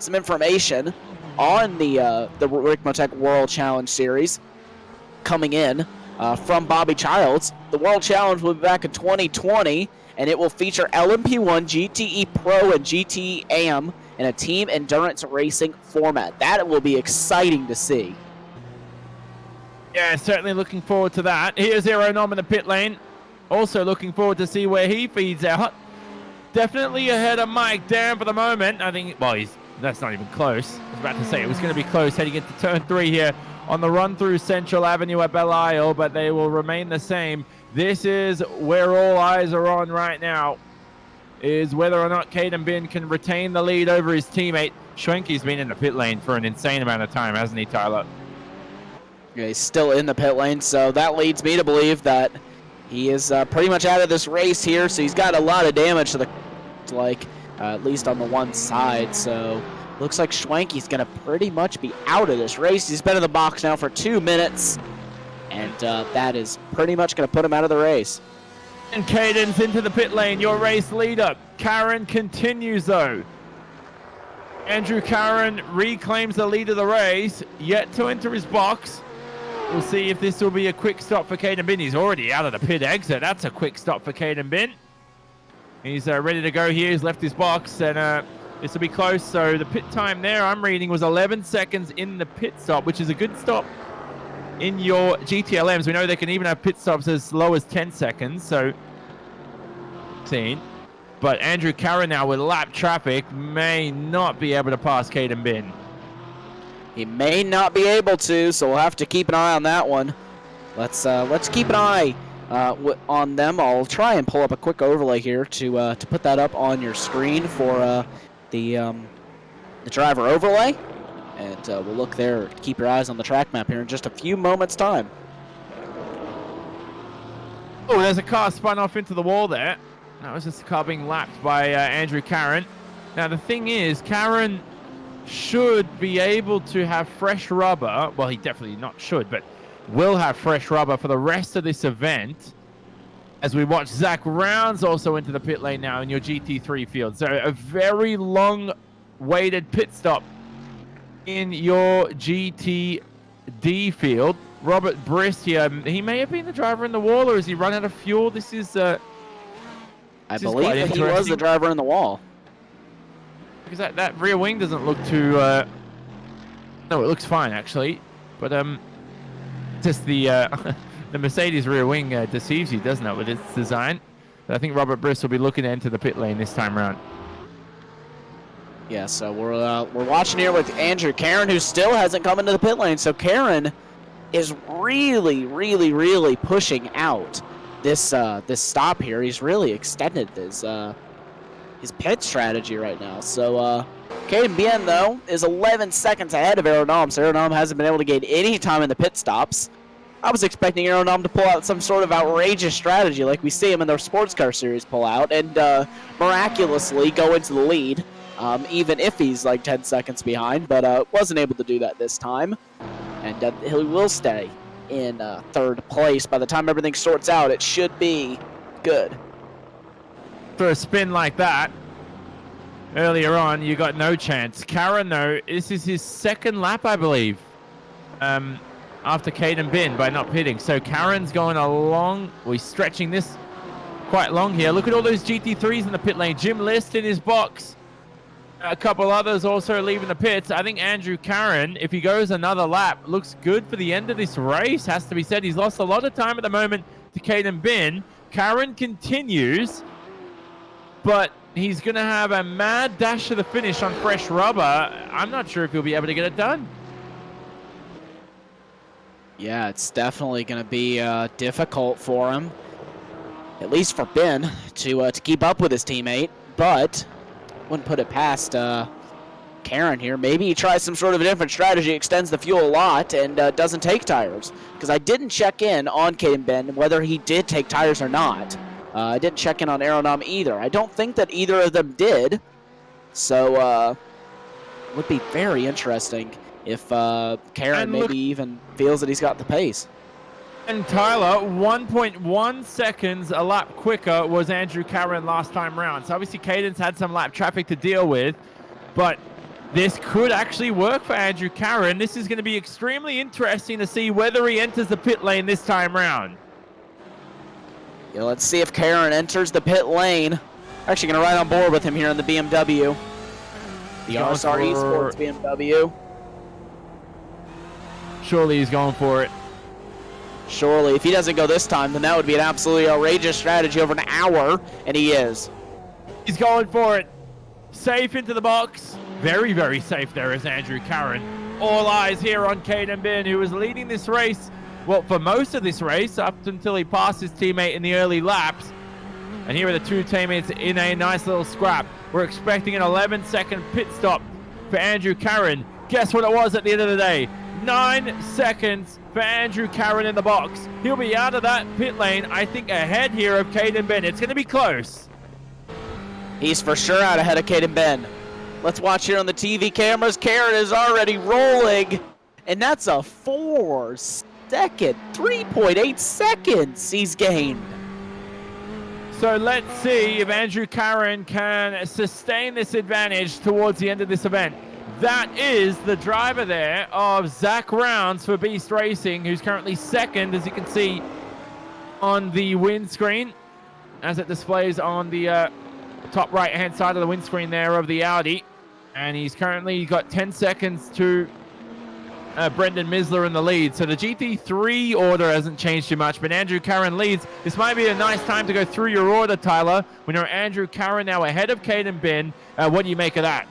information on the Ricmotech World Challenge Series coming in from Bobby Childs. The World Challenge will be back in 2020, and it will feature LMP1, GTE Pro, and GTE AM in a team endurance racing format. That will be exciting to see. Yeah, certainly looking forward to that. Here's Aeronom in the pit lane. Also looking forward to see where he feeds out. Definitely ahead of Mike Dan for the moment. I think, well, that's not even close. I was about to say it was going to be close heading into turn 3 here on the run through Central Avenue at Belle Isle, but they will remain the same. This is where all eyes are on right now, is whether or not Caden Bin can retain the lead over his teammate. Schwenke's been in the pit lane for an insane amount of time, hasn't he, Tyler? Yeah, he's still in the pit lane, so that leads me to believe that he is pretty much out of this race here, so he's got a lot of damage to the, at least on the one side, so looks like Schwenke's going to pretty much be out of this race. He's been in the box now for 2 minutes, and that is pretty much going to put him out of the race. And Caden's into the pit lane, your race leader. Karen continues, though. Andrew Karen reclaims the lead of the race, yet to enter his box. We'll see if this will be a quick stop for Caden Bin. He's already out of the pit exit. That's a quick stop for Caden Bin. He's ready to go here. He's left his box, and this will be close. So the pit time there, I'm reading, was 11 seconds in the pit stop, which is a good stop in your GTLMs. We know they can even have pit stops as low as 10 seconds, so 10. But Andrew Karen now with lap traffic may not be able to pass Caden Bin. He may not be able to, so we'll have to keep an eye on that one. Let's keep an eye on them. I'll try and pull up a quick overlay here to put that up on your screen for the driver overlay, and we'll look there. Keep your eyes on the track map here in just a few moments' time. Oh, there's a car spun off into the wall there. That was just a car being lapped by Andrew Karen. Now the thing is, Karen should be able to have fresh rubber. Well, he definitely not should, but will have fresh rubber for the rest of this event, as we watch Zach Rounds also into the pit lane now in your GT3 field. So a very long-waited pit stop in your GTD field. Robert Brist here, he may have been the driver in the wall, or has he run out of fuel? This is I believe that he was the driver in the wall. Because that rear wing doesn't look too... no, it looks fine, actually. But just the the Mercedes rear wing deceives you, doesn't it, with its design? But I think Robert Briss will be looking to enter the pit lane this time around. Yeah, so we're watching here with Andrew Karen, who still hasn't come into the pit lane. So Karen is really pushing out this this stop here. He's really extended his pit strategy right now. So Caden Bien, though, is 11 seconds ahead of Aeronom. So Aeronom hasn't been able to gain any time in the pit stops. I was expecting Aeronom to pull out some sort of outrageous strategy like we see him in the sports car series pull out, and miraculously go into the lead, even if he's like 10 seconds behind, but wasn't able to do that this time. And he will stay in third place. By the time everything sorts out, it should be good. For a spin like that, earlier on, you got no chance. Karen, though, this is his second lap, I believe, after Caden Bin by not pitting. So Karen's going along. We're stretching this quite long here. Look at all those GT3s in the pit lane. Jim List in his box. A couple others also leaving the pits. I think Andrew Carron, if he goes another lap, looks good for the end of this race, has to be said. He's lost a lot of time at the moment to Caden Bin. Carron continues, but he's going to have a mad dash to the finish on fresh rubber. I'm not sure if he'll be able to get it done. Yeah, it's definitely going to be difficult for him, at least for Ben, to keep up with his teammate, but wouldn't put it past Karen here. Maybe he tries some sort of a different strategy, extends the fuel a lot, and doesn't take tires. Because I didn't check in on Caden Ben whether he did take tires or not. I didn't check in on Aeronom either. I don't think that either of them did. So it would be very interesting if Karen maybe even feels that he's got the pace. And Tyler, 1.1 seconds a lap quicker was Andrew Carron last time round. So obviously Caden's had some lap traffic to deal with, but this could actually work for Andrew Carron. This is going to be extremely interesting to see whether he enters the pit lane this time round. Yeah, let's see if Karen enters the pit lane. Actually going to ride on board with him here in the BMW. The RSR Esports BMW. Surely he's going for it. Surely, if he doesn't go this time, then that would be an absolutely outrageous strategy over an hour, and he is. He's going for it. Safe into the box. Very, very safe there is Andrew Carron. All eyes here on Caden Bin, who was leading this race, well, for most of this race, up until he passed his teammate in the early laps. And here are the two teammates in a nice little scrap. We're expecting an 11-second pit stop for Andrew Carron. Guess what it was at the end of the day? 9 seconds for Andrew Carron in the box. He'll be out of that pit lane, I think, ahead here of Caden Ben. It's going to be close. He's for sure out ahead of Caden Ben. Let's watch here on the TV cameras. Carron is already rolling, and that's a 3.8 seconds he's gained. So let's see if Andrew Carron can sustain this advantage towards the end of this event. That is the driver there of Zach Rounds for Beast Racing, who's currently second, as you can see on the windscreen, as it displays on the top right-hand side of the windscreen there of the Audi. And he's currently got 10 seconds to Brendan Misler in the lead. So the GT3 order hasn't changed too much, but Andrew Carron leads. This might be a nice time to go through your order, Tyler. We know Andrew Carron now ahead of Caden Ben. What do you make of that?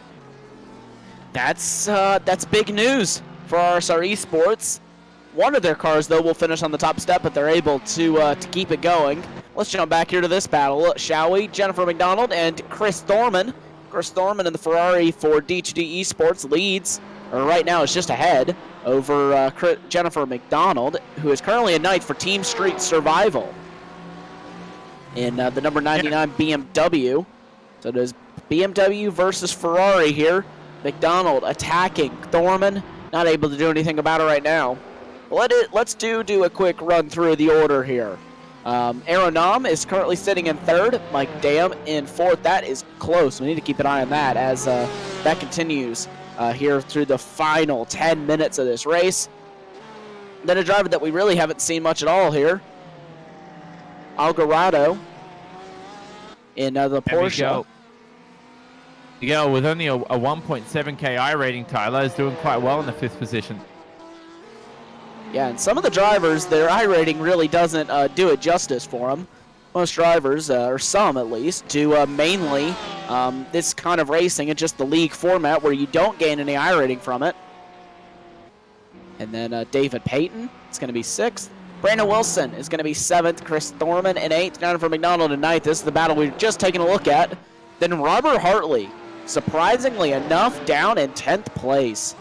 That's big news for RSR Esports. One of their cars, though, will finish on the top step, but they're able to keep it going. Let's jump back here to this battle, shall we? Jennifer McDonald and Chris Thorman. Chris Thorman in the Ferrari for D2D Esports leads, or right now is just ahead over Jennifer McDonald, who is currently a ninth for Team Street Survival in the number 99 BMW. So it is BMW versus Ferrari here. McDonald attacking Thorman, not able to do anything about it right now. Let's do a quick run through the order here. Aeronom is currently sitting in third. Mike Dam in fourth. That is close. We need to keep an eye on that as that continues here through the final 10 minutes of this race. Then a driver that we really haven't seen much at all here, Algarado in the Porsche. Yeah, with only a 1.7K I rating, Tyler is doing quite well in the 5th position. Yeah, and some of the drivers, their I rating really doesn't do it justice for them. Most drivers, or some at least, do mainly this kind of racing in just the league format where you don't gain any I rating from it. And then David Payton is going to be 6th. Brandon Wilson is going to be 7th. Chris Thorman in 8th. Jennifer McDonald in 9th. This is the battle we've just taken a look at. Then Robert Hartley, surprisingly enough, down in 10th place.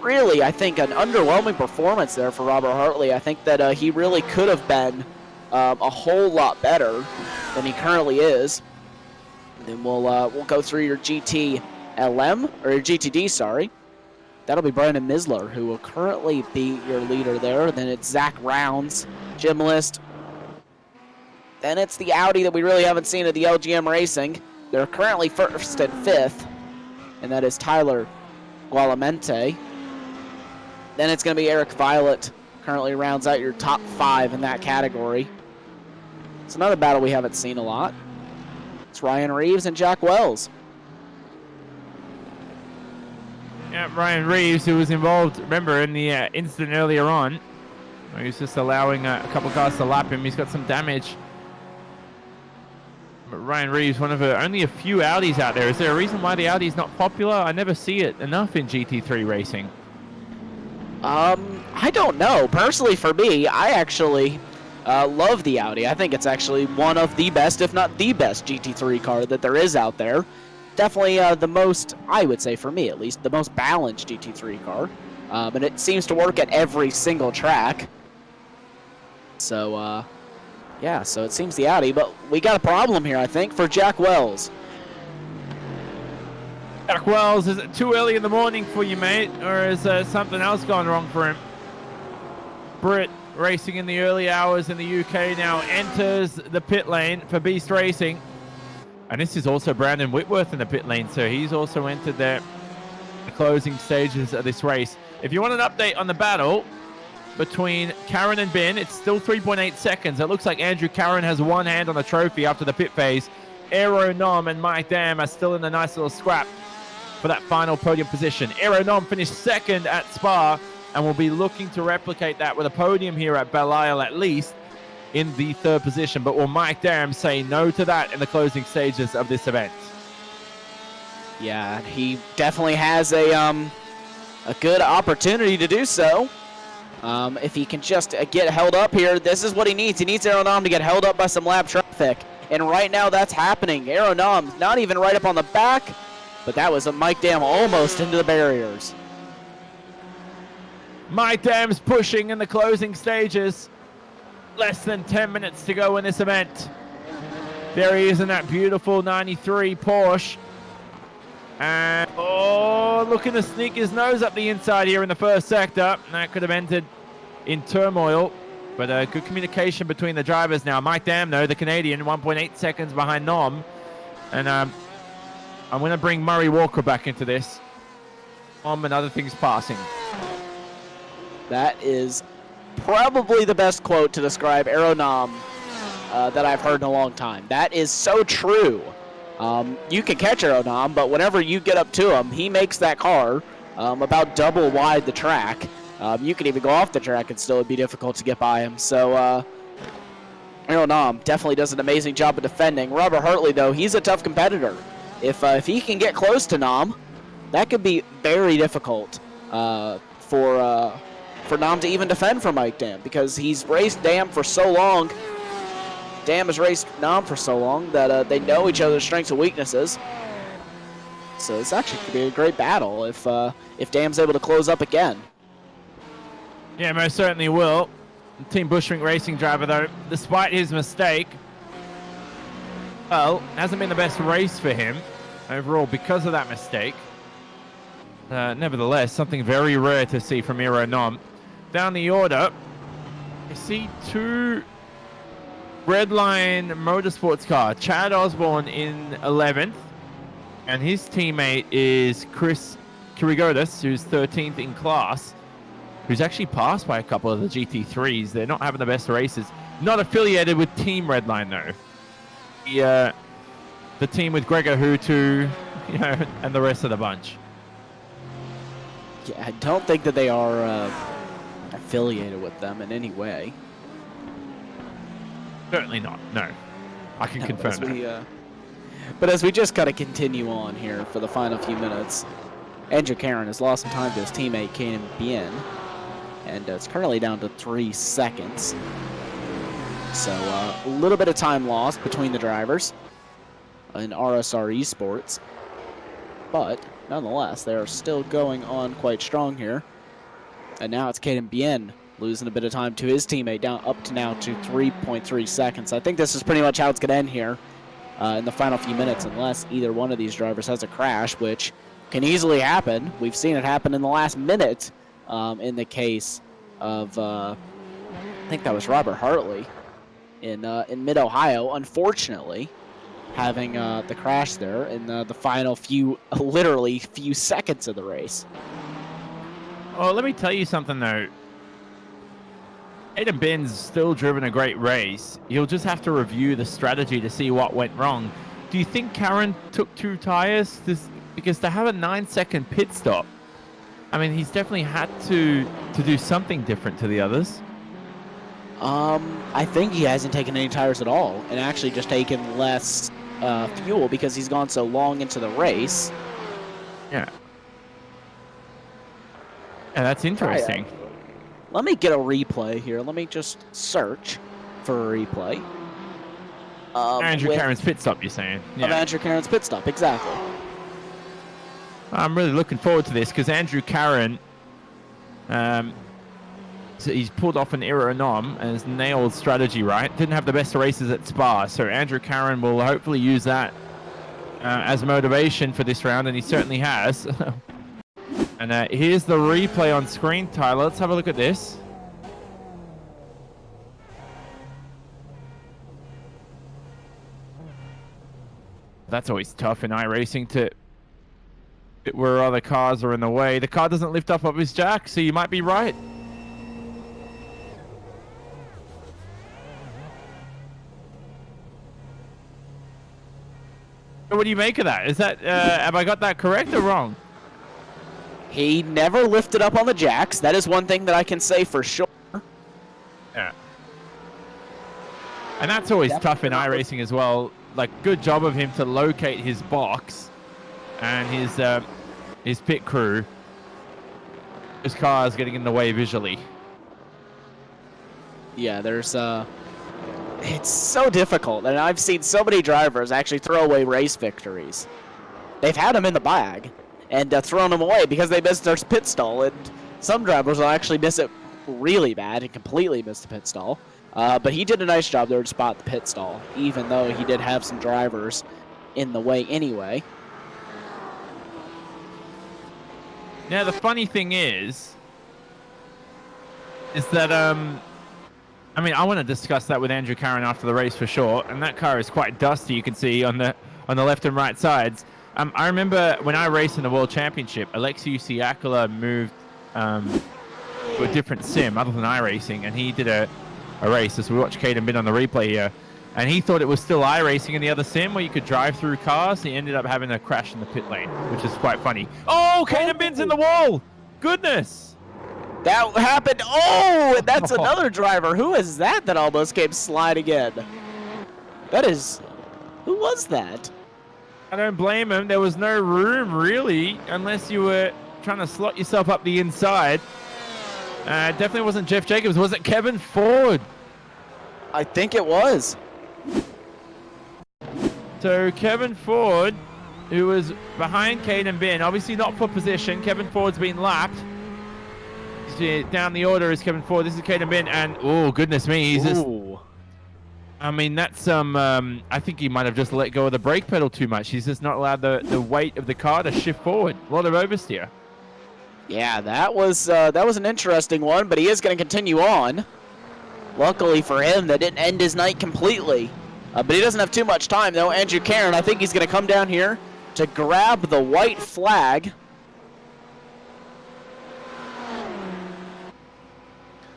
Really, I think an underwhelming performance there for Robert Hartley. I think that he really could have been a whole lot better than he currently is. And then we'll go through your GTLM, or your GTD, sorry. That'll be Brandon Misler, who will currently be your leader there. Then it's Zach Rounds, Jim List. Then it's the Audi that we really haven't seen at the LGM Racing. They're currently 1st and 5th, and that is Tyler Gualamente. Then it's going to be Eric Violet, currently rounds out your top 5 in that category. It's another battle we haven't seen a lot. It's Ryan Reeves and Jack Wells. Yeah, Ryan Reeves, who was involved, remember, in the incident earlier on. He was just allowing a couple cars to lap him. He's got some damage. But Ryan Reeves, one of only a few Audis out there. Is there a reason why the Audi's not popular? I never see it enough in GT3 racing. I don't know. Personally, for me, I actually love the Audi. I think it's actually one of the best, if not the best, GT3 car that there is out there. Definitely the most, I would say for me at least, the most balanced GT3 car. And it seems to work at every single track. So, yeah, so it seems the Audi. But we got a problem here, I think, for Jack Wells. Jack Wells, is it too early in the morning for you, mate? Or is something else gone wrong for him? Britt, racing in the early hours in the UK, now enters the pit lane for Beast Racing. And this is also Brandon Whitworth in the pit lane, so he's also entered the closing stages of this race. If you want an update on the battle between Karen and Ben, it's still 3.8 seconds. It looks like Andrew Karen has one hand on the trophy after the pit phase. Aero Nom and Mike Dam are still in a nice little scrap for that final podium position. Aero Nom finished second at Spa and will be looking to replicate that with a podium here at Belle Isle at least in the third position. But will Mike Dam say no to that in the closing stages of this event? Yeah, he definitely has a good opportunity to do so. If he can just get held up here, this is what he needs. He needs Aero Nom to get held up by some lap traffic. And right now that's happening. Aero Nom not even right up on the back, but that was a Mike Dam almost into the barriers. Mike Dam's pushing in the closing stages. Less than 10 minutes to go in this event. There he is in that beautiful 93 Porsche. And, oh, looking to sneak his nose up the inside here in the first sector. That could have ended in turmoil. But good communication between the drivers now. Mike Dam, though, the Canadian, 1.8 seconds behind Nom. And I'm going to bring Murray Walker back into this. Nom and other things passing. That is probably the best quote to describe Aero Nom that I've heard in a long time. That is so true. You can catch Aero Nom, but whenever you get up to him, he makes that car about double wide the track. You can even go off the track and still it'd be difficult to get by him. So Aero Nom definitely does an amazing job of defending. Robert Hartley, though, he's a tough competitor. If he can get close to Nom, that could be very difficult for Nom to even defend from Mike Dam, because he's raced Dam for so long. Dam has raced Nom for so long that they know each other's strengths and weaknesses. So this actually could be a great battle if Dam's able to close up again. Yeah, most certainly will. Team Bushwing Racing driver, though, despite his mistake, well, hasn't been the best race for him overall because of that mistake. Nevertheless, something very rare to see from Aero Nom. Down the order, I see two Redline Motorsports car. Chad Osborne in 11th, and his teammate is Chris Kirigotis, who's 13th in class, who's actually passed by a couple of the GT3s. They're not having the best races. Not affiliated with Team Redline, though. The team with Gregor Hutu, and the rest of the bunch. Yeah, I don't think that they are affiliated with them in any way. Certainly not, no. I can confirm that. But as we just got to continue on here for the final few minutes, Andrew Karen has lost some time to his teammate, Kanan Bien, and it's currently down to 3 seconds. So a little bit of time lost between the drivers in RSR Esports, but nonetheless, they are still going on quite strong here. And now it's Kaden Bien losing a bit of time to his teammate, down up to now to 3.3 seconds. I think this is pretty much how it's going to end here in the final few minutes, unless either one of these drivers has a crash, which can easily happen. We've seen it happen in the last minute in the case of, I think that was Robert Hartley in Mid-Ohio, unfortunately, having the crash there in the final literally few seconds of the race. Well, let me tell you something, though. Aiden Ben's still driven a great race. He'll just have to review the strategy to see what went wrong. Do you think Karen took 2 tires? Because to have a 9-second pit stop I mean, he's definitely had to do something different to the others. I think he hasn't taken any tires at all, and actually just taken less fuel because he's gone so long into the race. Yeah. Yeah, that's interesting. Let me get a replay here. Let me just search for a replay. Andrew Cameron's pit stop, you're saying? Yeah. Of Andrew Cameron's pit stop, exactly. I'm really looking forward to this because Andrew Cameron, so he's pulled off an aeronom and has nailed strategy right. Didn't have the best races at Spa, so Andrew Cameron will hopefully use that as motivation for this round, and he certainly has. And here's the replay on screen, Tyler. Let's have a look at this. That's always tough in iRacing to where other cars are in the way. The car doesn't lift up his jack, so you might be right. What do you make of that? Is that have I got that correct or wrong? He never lifted up on the jacks. That is one thing that I can say for sure. Yeah. And that's always tough in iRacing as well. Like, good job of him to locate his box and his pit crew. His car is getting in the way visually. Yeah, there's it's so difficult, and I've seen so many drivers actually throw away race victories. They've had them in the bag and thrown them away because they missed their pit stall, and some drivers will actually miss it really bad and completely miss the pit stall. But he did a nice job there to spot the pit stall, even though he did have some drivers in the way anyway. Now, the funny thing is that, I mean, I want to discuss that with Andrew Cameron after the race for sure, and that car is quite dusty, you can see on the left and right sides. I remember when I raced in the World Championship, Alexiu Siakala moved to a different sim other than iRacing, and he did a race, as we watch Caden Bin on the replay here, and he thought it was still iRacing in the other sim where you could drive through cars. He ended up having a crash in the pit lane, which is quite funny. Oh, Caden Bin's in the wall! Goodness! That happened. Oh, and that's another driver. Who is that almost came sliding in? That is... Who was that? I don't blame him. There was no room, really, unless you were trying to slot yourself up the inside. Definitely wasn't Jeff Jacobs. Was it Kevin Ford? I think it was. So Kevin Ford, who was behind Caden Bin, obviously not for position. Kevin Ford's been lapped. Down the order is Kevin Ford. This is Caden Bin, and oh goodness me, he's just. I mean, that's I think he might have just let go of the brake pedal too much. He's just not allowed the weight of the car to shift forward. A lot of oversteer. Yeah, that was an interesting one, but he is going to continue on. Luckily for him, that didn't end his night completely. But he doesn't have too much time, though. Andrew Cameron, I think he's going to come down here to grab the white flag.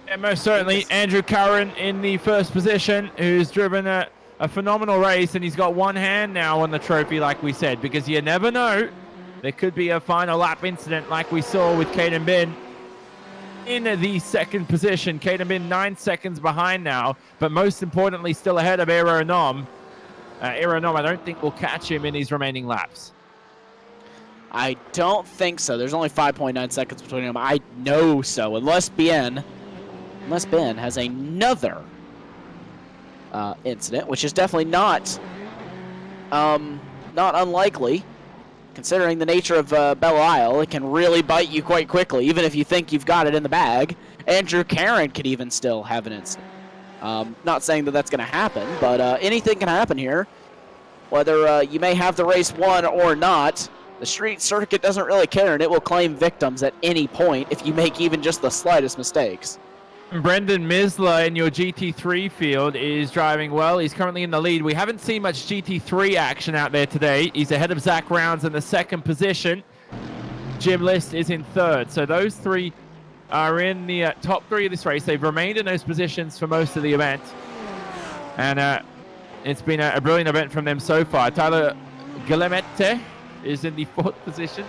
Yeah, most certainly. Andrew Curran in the first position, who's driven a phenomenal race, and he's got one hand now on the trophy, like we said, because you never know. There could be a final lap incident like we saw with Caden Bin in the second position. Caden Bin 9 seconds behind now, but most importantly, still ahead of Aeronom. Aeronom, I don't think will catch him in his remaining laps. I don't think so. There's only 5.9 seconds between them. I know so, unless Ben has another incident, which is definitely not unlikely. Considering the nature of Belle Isle, it can really bite you quite quickly, even if you think you've got it in the bag. Andrew Cameron could even still have an incident. Not saying that that's going to happen, but anything can happen here. Whether you may have the race won or not, the street circuit doesn't really care, and it will claim victims at any point if you make even just the slightest mistakes. Brendan Misler in your GT3 field is driving well. He's currently in the lead. We haven't seen much GT3 action out there today. He's ahead of Zach Rounds in the second position. Jim List is in third. So those three are in the top three of this race. They've remained in those positions for most of the event. And it's been a brilliant event from them so far. Tyler Guillemette is in the fourth position.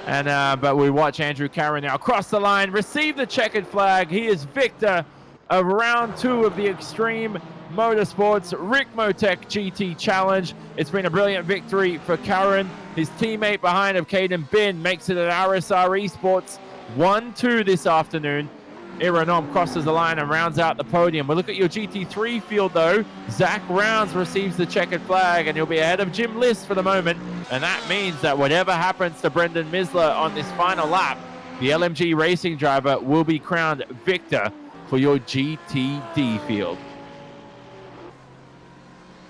And but we watch Andrew Carron now cross the line, receive the checkered flag. He is victor of round 2 of the Extreme Motorsports Ricmotech GT Challenge. It's been a brilliant victory for Carron. His teammate behind of Caden Bin makes it at RSR Esports 1-2 this afternoon. Iranom crosses the line and rounds out the podium. We'll look at your GT3 field, though. Zach Rounds receives the checkered flag, and he'll be ahead of Jim List for the moment. And that means that whatever happens to Brendan Misler on this final lap, the LMG racing driver will be crowned victor for your GTD field.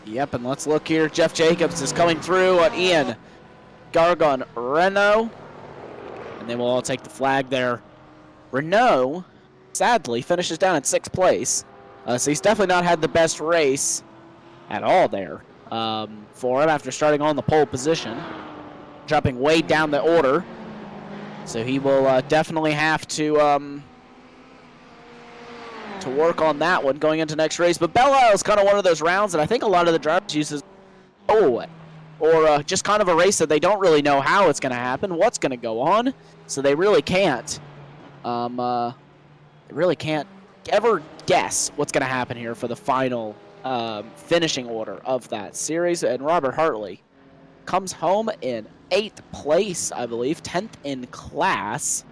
Yep, and let's look here. Jeff Jacobs is coming through on Ian Gargon Renault. And they will all take the flag there. Renault, sadly, finishes down in 6th place. So he's definitely not had the best race at all there for him after starting on the pole position. Dropping way down the order. So he will definitely have to work on that one going into next race. But Belle Isle is kind of one of those rounds that I think a lot of the drivers use or just kind of a race that they don't really know how it's going to happen, what's going to go on. So they really can't. They really can't ever guess what's going to happen here for the final finishing order of that series. And Robert Hartley comes home in 8th place, I believe, 10th in class,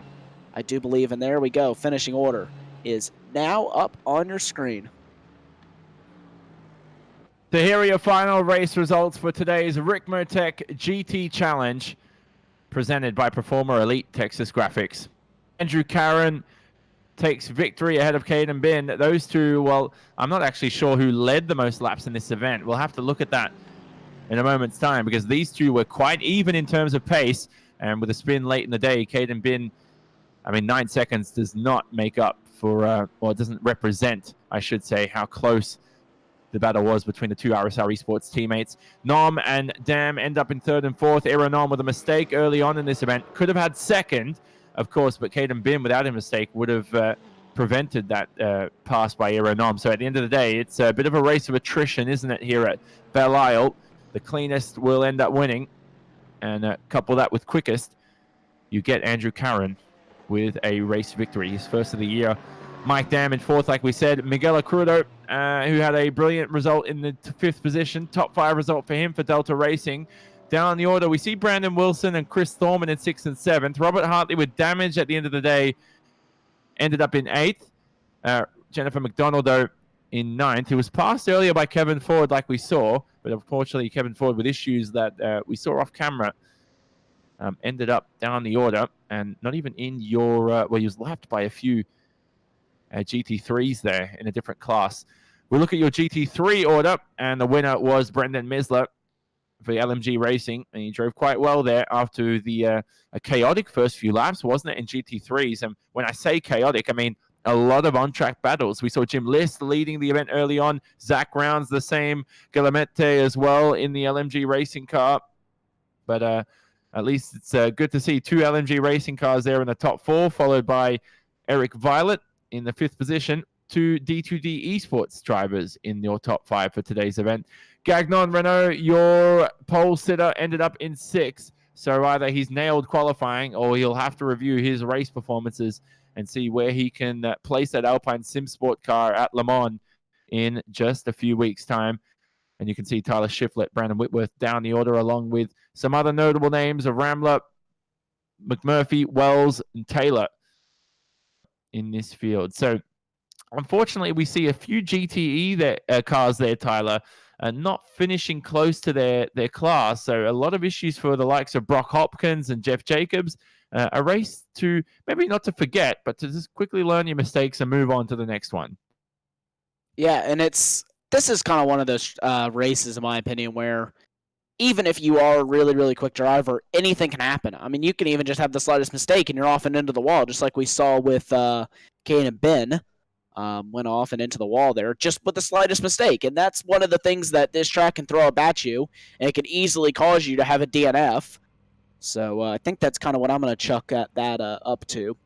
I do believe. And there we go. Finishing order is now up on your screen. So here are your final race results for today's Ricmotech GT Challenge, presented by Performer Elite Texas Graphics. Andrew Carron takes victory ahead of Caden Bin. Those two, well, I'm not actually sure who led the most laps in this event. We'll have to look at that in a moment's time, because these two were quite even in terms of pace. And with a spin late in the day, Caden Bin, 9 seconds does not make up for, or doesn't represent, I should say, how close the battle was between the two RSR Esports teammates. Nom and Dam end up in 3rd and 4th. Era Nom with a mistake early on in this event. Could have had 2nd, of course, but Caden Bin, without a mistake, would have prevented that pass by Era Nom. So at the end of the day, it's a bit of a race of attrition, isn't it, here at Belle Isle? The cleanest will end up winning. And couple that with quickest, you get Andrew Carron with a race victory, his first of the year. Mike Dam in 4th, like we said. Miguel Acrudo, who had a brilliant result in the 5th position. Top 5 result for him for Delta Racing. Down the order, we see Brandon Wilson and Chris Thorman in 6th and 7th. Robert Hartley, with damage at the end of the day, ended up in 8th. Jennifer McDonald, though, in 9th. He was passed earlier by Kevin Ford, like we saw. But unfortunately, Kevin Ford, with issues that we saw off camera, ended up down the order. And not even in your... well, he was lapped by a few GT3s there in a different class. We look at your GT3 order, and the winner was Brendan Misler for LMG Racing, and he drove quite well there after the a chaotic first few laps, wasn't it, in GT3s? And when I say chaotic, I mean a lot of on-track battles. We saw Jim List leading the event early on, Zach Rounds the same, Galamete as well in the LMG Racing car. But at least it's good to see 2 LMG Racing cars there in the top 4, followed by Eric Violet in the 5th position, 2 D2D Esports drivers in your top 5 for today's event. Gagnon Renault, your pole sitter, ended up in 6th. So either he's nailed qualifying or he'll have to review his race performances and see where he can place that Alpine Sim Sport car at Le Mans in just a few weeks' time. And you can see Tyler Shiflett, Brandon Whitworth down the order, along with some other notable names of Ramler, McMurphy, Wells, and Taylor in this field. So unfortunately, we see a few GTE cars there, Tyler, not finishing close to their class. So a lot of issues for the likes of Brock Hopkins and Jeff Jacobs. A race to maybe not to forget, but to just quickly learn your mistakes and move on to the next one. Yeah, and this is kind of one of those races, in my opinion, where even if you are a really, really quick driver, anything can happen. I mean, you can even just have the slightest mistake and you're off and into the wall, just like we saw with Kane and Ben. Went off and into the wall there, just with the slightest mistake. And that's one of the things that this track can throw up at you, and it can easily cause you to have a DNF. So I think that's kind of what I'm going to chuck that up to.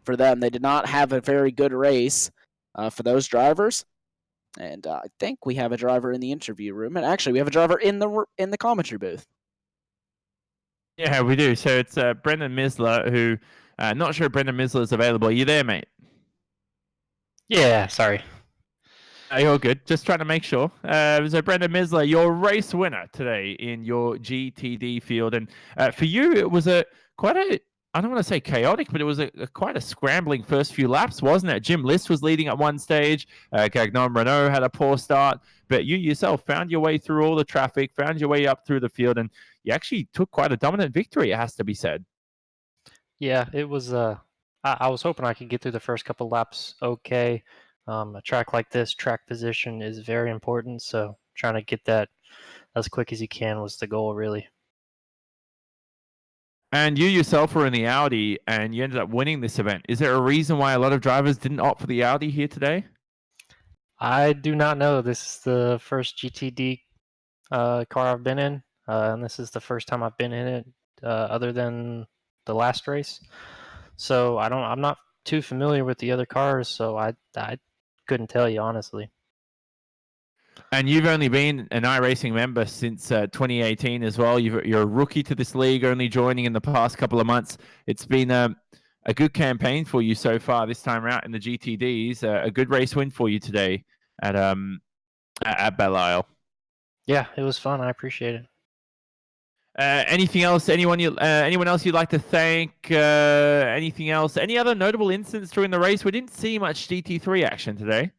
For them, they did not have a very good race for those drivers. And I think we have a driver in the interview room. And actually, we have a driver in the commentary booth. Yeah, we do. So it's Brendan Misler, who, not sure Brendan Misler is available. Are you there, mate? Yeah, sorry. You're good. Just trying to make sure. So Brendan Misler, your race winner today in your GTD field, and for you, it was quite a. I don't want to say chaotic, but it was quite a scrambling first few laps, wasn't it? Jim List was leading at one stage. Gagnon Renault had a poor start, but you yourself found your way through all the traffic, found your way up through the field, and you actually took quite a dominant victory. It has to be said. Yeah, it was. I was hoping I could get through the first couple laps okay. A track like this, track position is very important. So trying to get that as quick as you can was the goal, really. And you yourself were in the Audi, and you ended up winning this event. Is there a reason why a lot of drivers didn't opt for the Audi here today? I do not know. This is the first GTD car I've been in, and this is the first time I've been in it, other than the last race. So I'm not too familiar with the other cars, so I couldn't tell you honestly. And you've only been an iRacing member since 2018 as well. You're a rookie to this league, only joining in the past couple of months. It's been a good campaign for you so far this time out in the GTDs. A good race win for you today at Belle Isle. Yeah, it was fun. I appreciate it. Anything else? Anyone else you'd like to thank? Anything else? Any other notable incidents during the race? We didn't see much GT3 action today.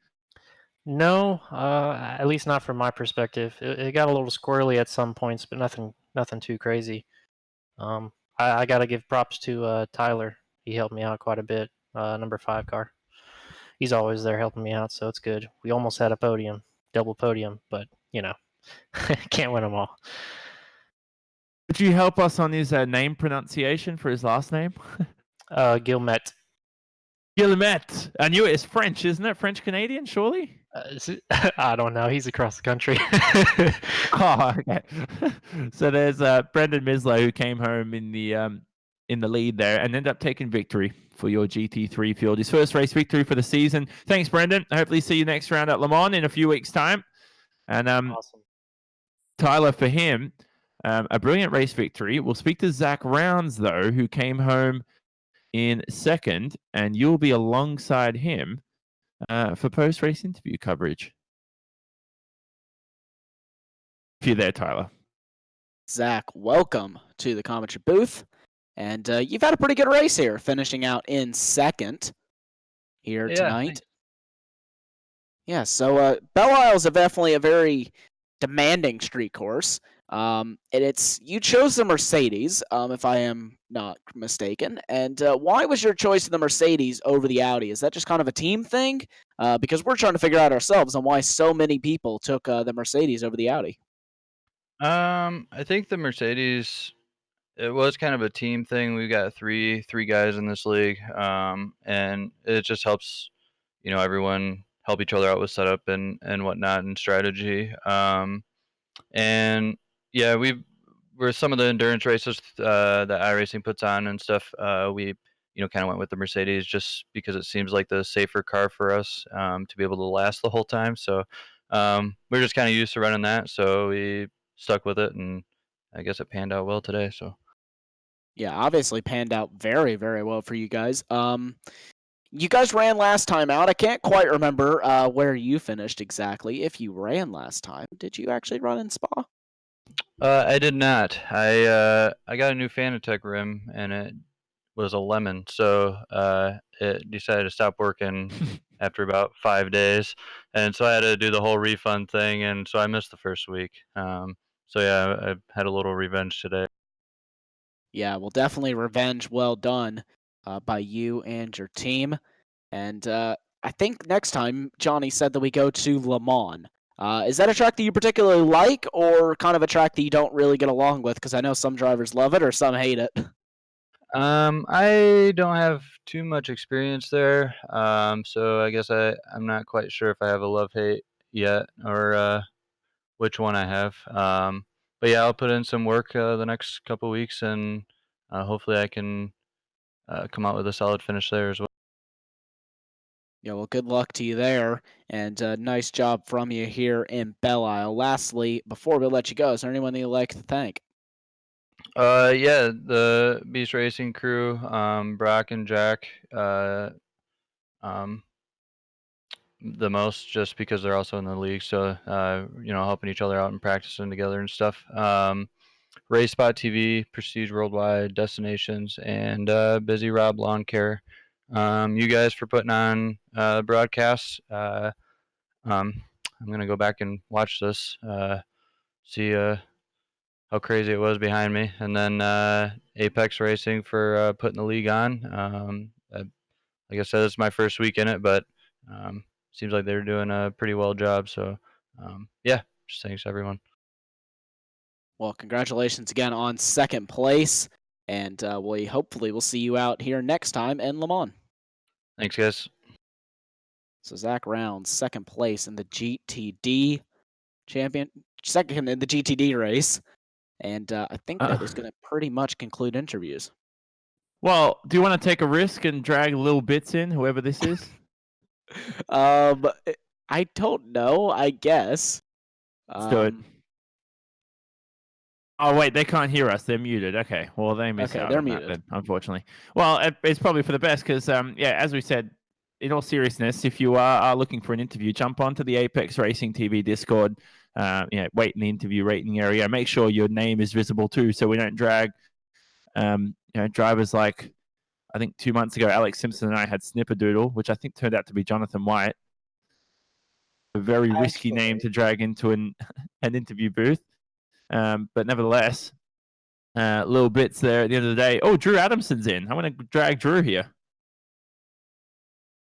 No, at least not from my perspective. It got a little squirrely at some points, but nothing too crazy. I got to give props to Tyler. He helped me out quite a bit. Number 5 car. He's always there helping me out, so it's good. We almost had a podium, double podium, but can't win them all. Could you help us on his name pronunciation for his last name? Gilmet. Guillemette. I knew it's French, isn't it? French Canadian, surely? I don't know. He's across the country. Oh, okay. So there's Brendan Mislow, who came home in the lead there and ended up taking victory for your GT3 field. His first race victory for the season. Thanks, Brendan. Hopefully see you next round at Le Mans in a few weeks' time. And Awesome. Tyler, for him, a brilliant race victory. We'll speak to Zach Rounds, though, who came home in second, and you'll be alongside him for post-race interview coverage. If you're there, Tyler. Zach, welcome to the commentary booth. And you've had a pretty good race here, finishing out in second here tonight. Thanks. Yeah, so Belle Isle is definitely a very demanding street course. And you chose the Mercedes, if I am not mistaken. And why was your choice of the Mercedes over the Audi? Is that just kind of a team thing? Because we're trying to figure out ourselves on why so many people took the Mercedes over the Audi. I think the Mercedes, it was kind of a team thing. We got three guys in this league, and it just helps, everyone help each other out with setup and whatnot and strategy. And yeah, we're some of the endurance races that iRacing puts on and stuff. We kind of went with the Mercedes just because it seems like the safer car for us to be able to last the whole time. So we're just kind of used to running that, so we stuck with it, and I guess it panned out well today. So Yeah, obviously panned out very, very well for you guys. You guys ran last time out. I can't quite remember where you finished exactly. If you ran last time, did you actually run in Spa? I did not. I got a new Fanatec rim, and it was a lemon, so it decided to stop working after about 5 days, and so I had to do the whole refund thing, and so I missed the first week. So yeah, I had a little revenge today. Yeah, well, definitely revenge well done by you and your team. And I think next time, Johnny said that we go to Le Mans. Is that a track that you particularly like, or kind of a track that you don't really get along with? Because I know some drivers love it or some hate it. I don't have too much experience there, so I guess I'm not quite sure if I have a love-hate yet or which one I have. But yeah, I'll put in some work the next couple weeks, and hopefully I can come out with a solid finish there as well. Yeah, well, good luck to you there, and nice job from you here in Belle Isle. Lastly, before we let you go, is there anyone that you'd like to thank? Yeah, the Beast Racing crew, Brock and Jack, um, the most just because they're also in the league, so helping each other out and practicing together and stuff. Race Spot TV, Prestige Worldwide, Destinations, and Busy Rob Lawn Care. You guys for putting on broadcasts. I'm gonna go back and watch this, see how crazy it was behind me, and then Apex Racing for putting the league on. Like I said, it's my first week in it, but seems like they're doing a pretty well job. So yeah, just thanks everyone. Well, congratulations again on second place, and we hopefully will see you out here next time in Le Mans. Thanks, guys. So Zach Rounds, second place in the GTD second in the GTD race, and I think that is going to pretty much conclude interviews. Well, do you want to take a risk and drag little bits in, whoever this is? I don't know. I guess. Let's do it. Oh, wait, they can't hear us. They're muted. Okay, well, they miss out they're on muted. that then, unfortunately. Well, it's probably for the best because, as we said, in all seriousness, if you are looking for an interview, jump onto the Apex Racing TV Discord, wait in the interview rating area. Make sure your name is visible too so we don't drag drivers like, I think 2 months ago, Alex Simpson and I had Snipperdoodle, which I think turned out to be Jonathan White. A very risky name to drag into an interview booth. But nevertheless, little bits there at the end of the day. Oh, Drew Adamson's in. I'm going to drag Drew here.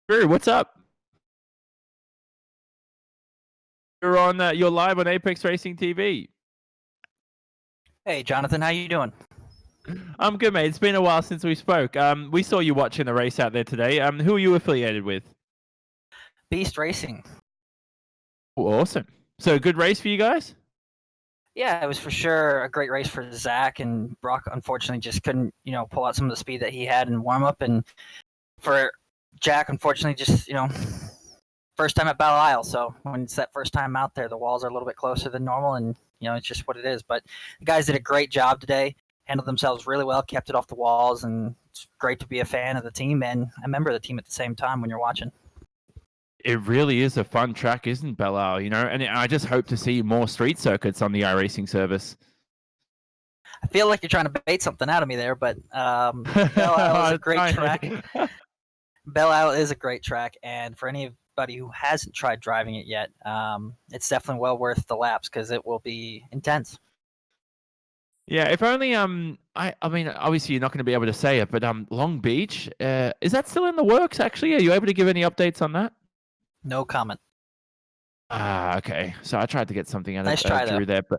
Drew, what's up? You're live on Apex Racing TV. Hey, Jonathan, how you doing? I'm good, mate. It's been a while since we spoke. We saw you watching the race out there today. Who are you affiliated with? Beast Racing. Oh, awesome. So, good race for you guys? Yeah, it was for sure a great race for Zach, and Brock unfortunately just couldn't, pull out some of the speed that he had in warm up, and for Jack, unfortunately, just first time at Belle Isle. So when it's that first time out there, the walls are a little bit closer than normal, and it's just what it is. But the guys did a great job today, handled themselves really well, kept it off the walls, and it's great to be a fan of the team and a member of the team at the same time when you're watching. It really is a fun track, isn't Belle Isle? And I just hope to see more street circuits on the iRacing service. I feel like you're trying to bait something out of me there, but Belle Isle is a great track. Belle Isle is a great track, and for anybody who hasn't tried driving it yet, it's definitely well worth the laps because it will be intense. Yeah, if only I mean, obviously you're not going to be able to say it, but Long Beach, is that still in the works? Actually, are you able to give any updates on that? No comment. Okay. So I tried to get something out nice of Drew there, but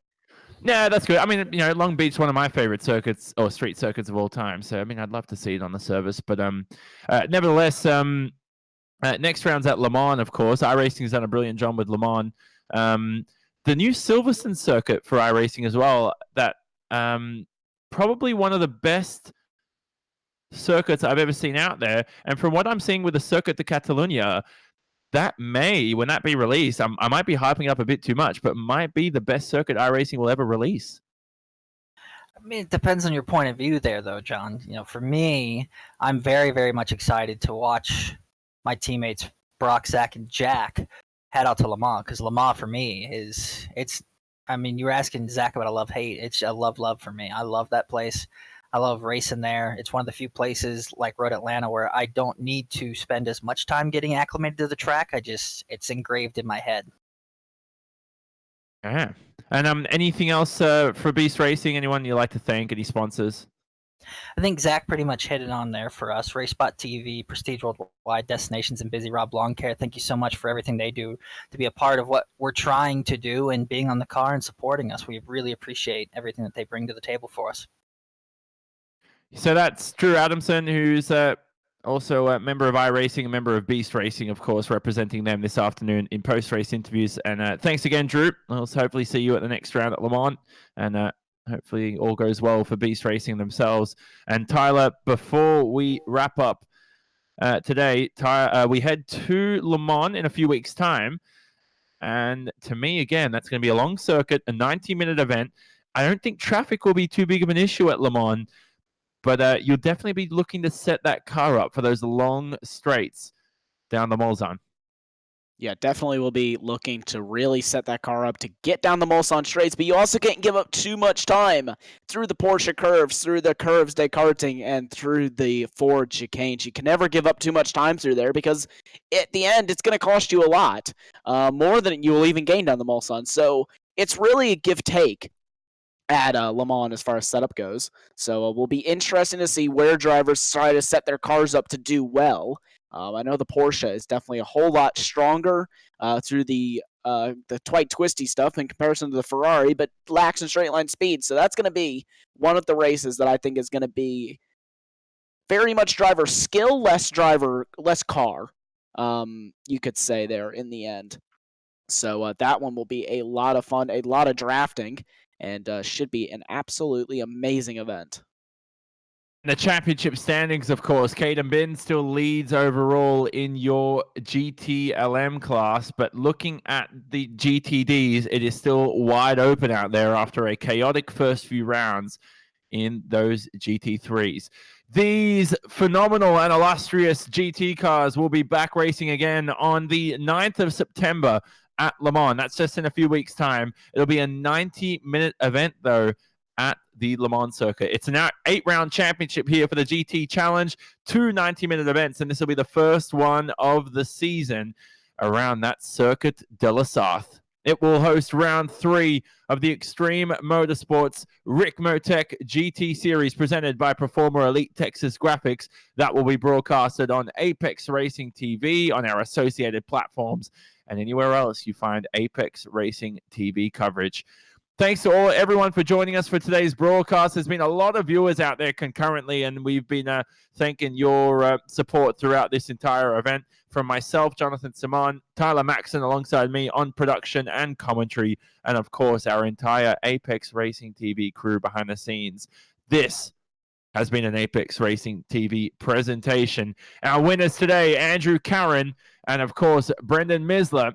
yeah, that's good. I mean, Long Beach is one of my favorite circuits or street circuits of all time. So I mean, I'd love to see it on the service, but nevertheless, next round's at Le Mans, of course. iRacing has done a brilliant job with Le Mans. The new Silverstone circuit for iRacing as well. That probably one of the best circuits I've ever seen out there. And from what I'm seeing with the Circuit de Catalunya, that may, when that be released, I might be hyping it up a bit too much, but might be the best circuit iRacing will ever release. I mean, it depends on your point of view there, though, John. For me, I'm very, very much excited to watch my teammates Brock, Zach, and Jack head out to Le Mans, because Le Mans for me you were asking Zach about a love-hate. It's a love for me. I love that place. I love racing there. It's one of the few places like Road Atlanta where I don't need to spend as much time getting acclimated to the track. It's engraved in my head. Yeah. And anything else for Beast Racing? Anyone you like to thank? Any sponsors? I think Zach pretty much hit it on there for us. Race Spot TV, Prestige Worldwide, Destinations, and Busy Rob Lawn Care. Thank you so much for everything they do to be a part of what we're trying to do and being on the car and supporting us. We really appreciate everything that they bring to the table for us. So that's Drew Adamson, who's also a member of iRacing, a member of Beast Racing, of course, representing them this afternoon in post-race interviews. And thanks again, Drew. I'll hopefully see you at the next round at Le Mans. And hopefully all goes well for Beast Racing themselves. And Tyler, before we wrap up today, we head to Le Mans in a few weeks' time. And to me, again, that's going to be a long circuit, a 90-minute event. I don't think traffic will be too big of an issue at Le Mans, but you'll definitely be looking to set that car up for those long straights down the Mulsanne. Yeah, definitely will be looking to really set that car up to get down the Mulsanne straights, but you also can't give up too much time through the Porsche curves, through the curves de karting, and through the Ford chicanes. You can never give up too much time through there because at the end, it's going to cost you a lot, more than you will even gain down the Mulsanne. So it's really a give-take at Le Mans as far as setup goes. So it will be interesting to see where drivers try to set their cars up to do well. I know the Porsche is definitely a whole lot stronger through the quite twisty stuff in comparison to the Ferrari, but lacks in straight line speed. So that's going to be one of the races that I think is going to be very much driver skill, less car. You could say there in the end. So that one will be a lot of fun, a lot of drafting, and should be an absolutely amazing event. The championship standings, of course, Caden Bin still leads overall in your GTLM class, but looking at the GTDs, it is still wide open out there after a chaotic first few rounds in those GT3s. These phenomenal and illustrious GT cars will be back racing again on the 9th of September at Le Mans. That's just in a few weeks' time. It'll be a 90-minute event, though, at the Le Mans circuit. It's an 8-round championship here for the GT Challenge, 2 90-minute events, and this will be the first one of the season around that Circuit de la Sarthe. It will host round 3 of the Extreme Motorsports Ricmotech GT Series presented by Performer Elite Texas Graphics. That will be broadcasted on Apex Racing TV, on our associated platforms, and anywhere else you find Apex Racing TV coverage. Thanks to everyone for joining us for today's broadcast. There's been a lot of viewers out there concurrently, and we've been thanking your support throughout this entire event. From myself, Jonathan Simon, Tyler Maxson alongside me on production and commentary, and of course our entire Apex Racing TV crew behind the scenes. This has been an Apex Racing TV presentation. Our winners today, Andrew Curran and of course Brendan Misler.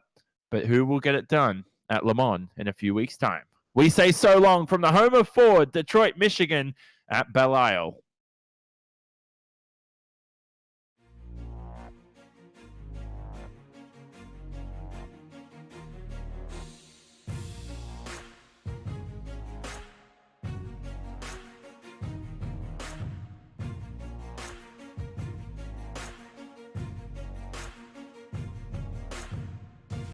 But who will get it done at Le Mans in a few weeks' time? We say so long from the home of Ford, Detroit, Michigan, at Belle Isle.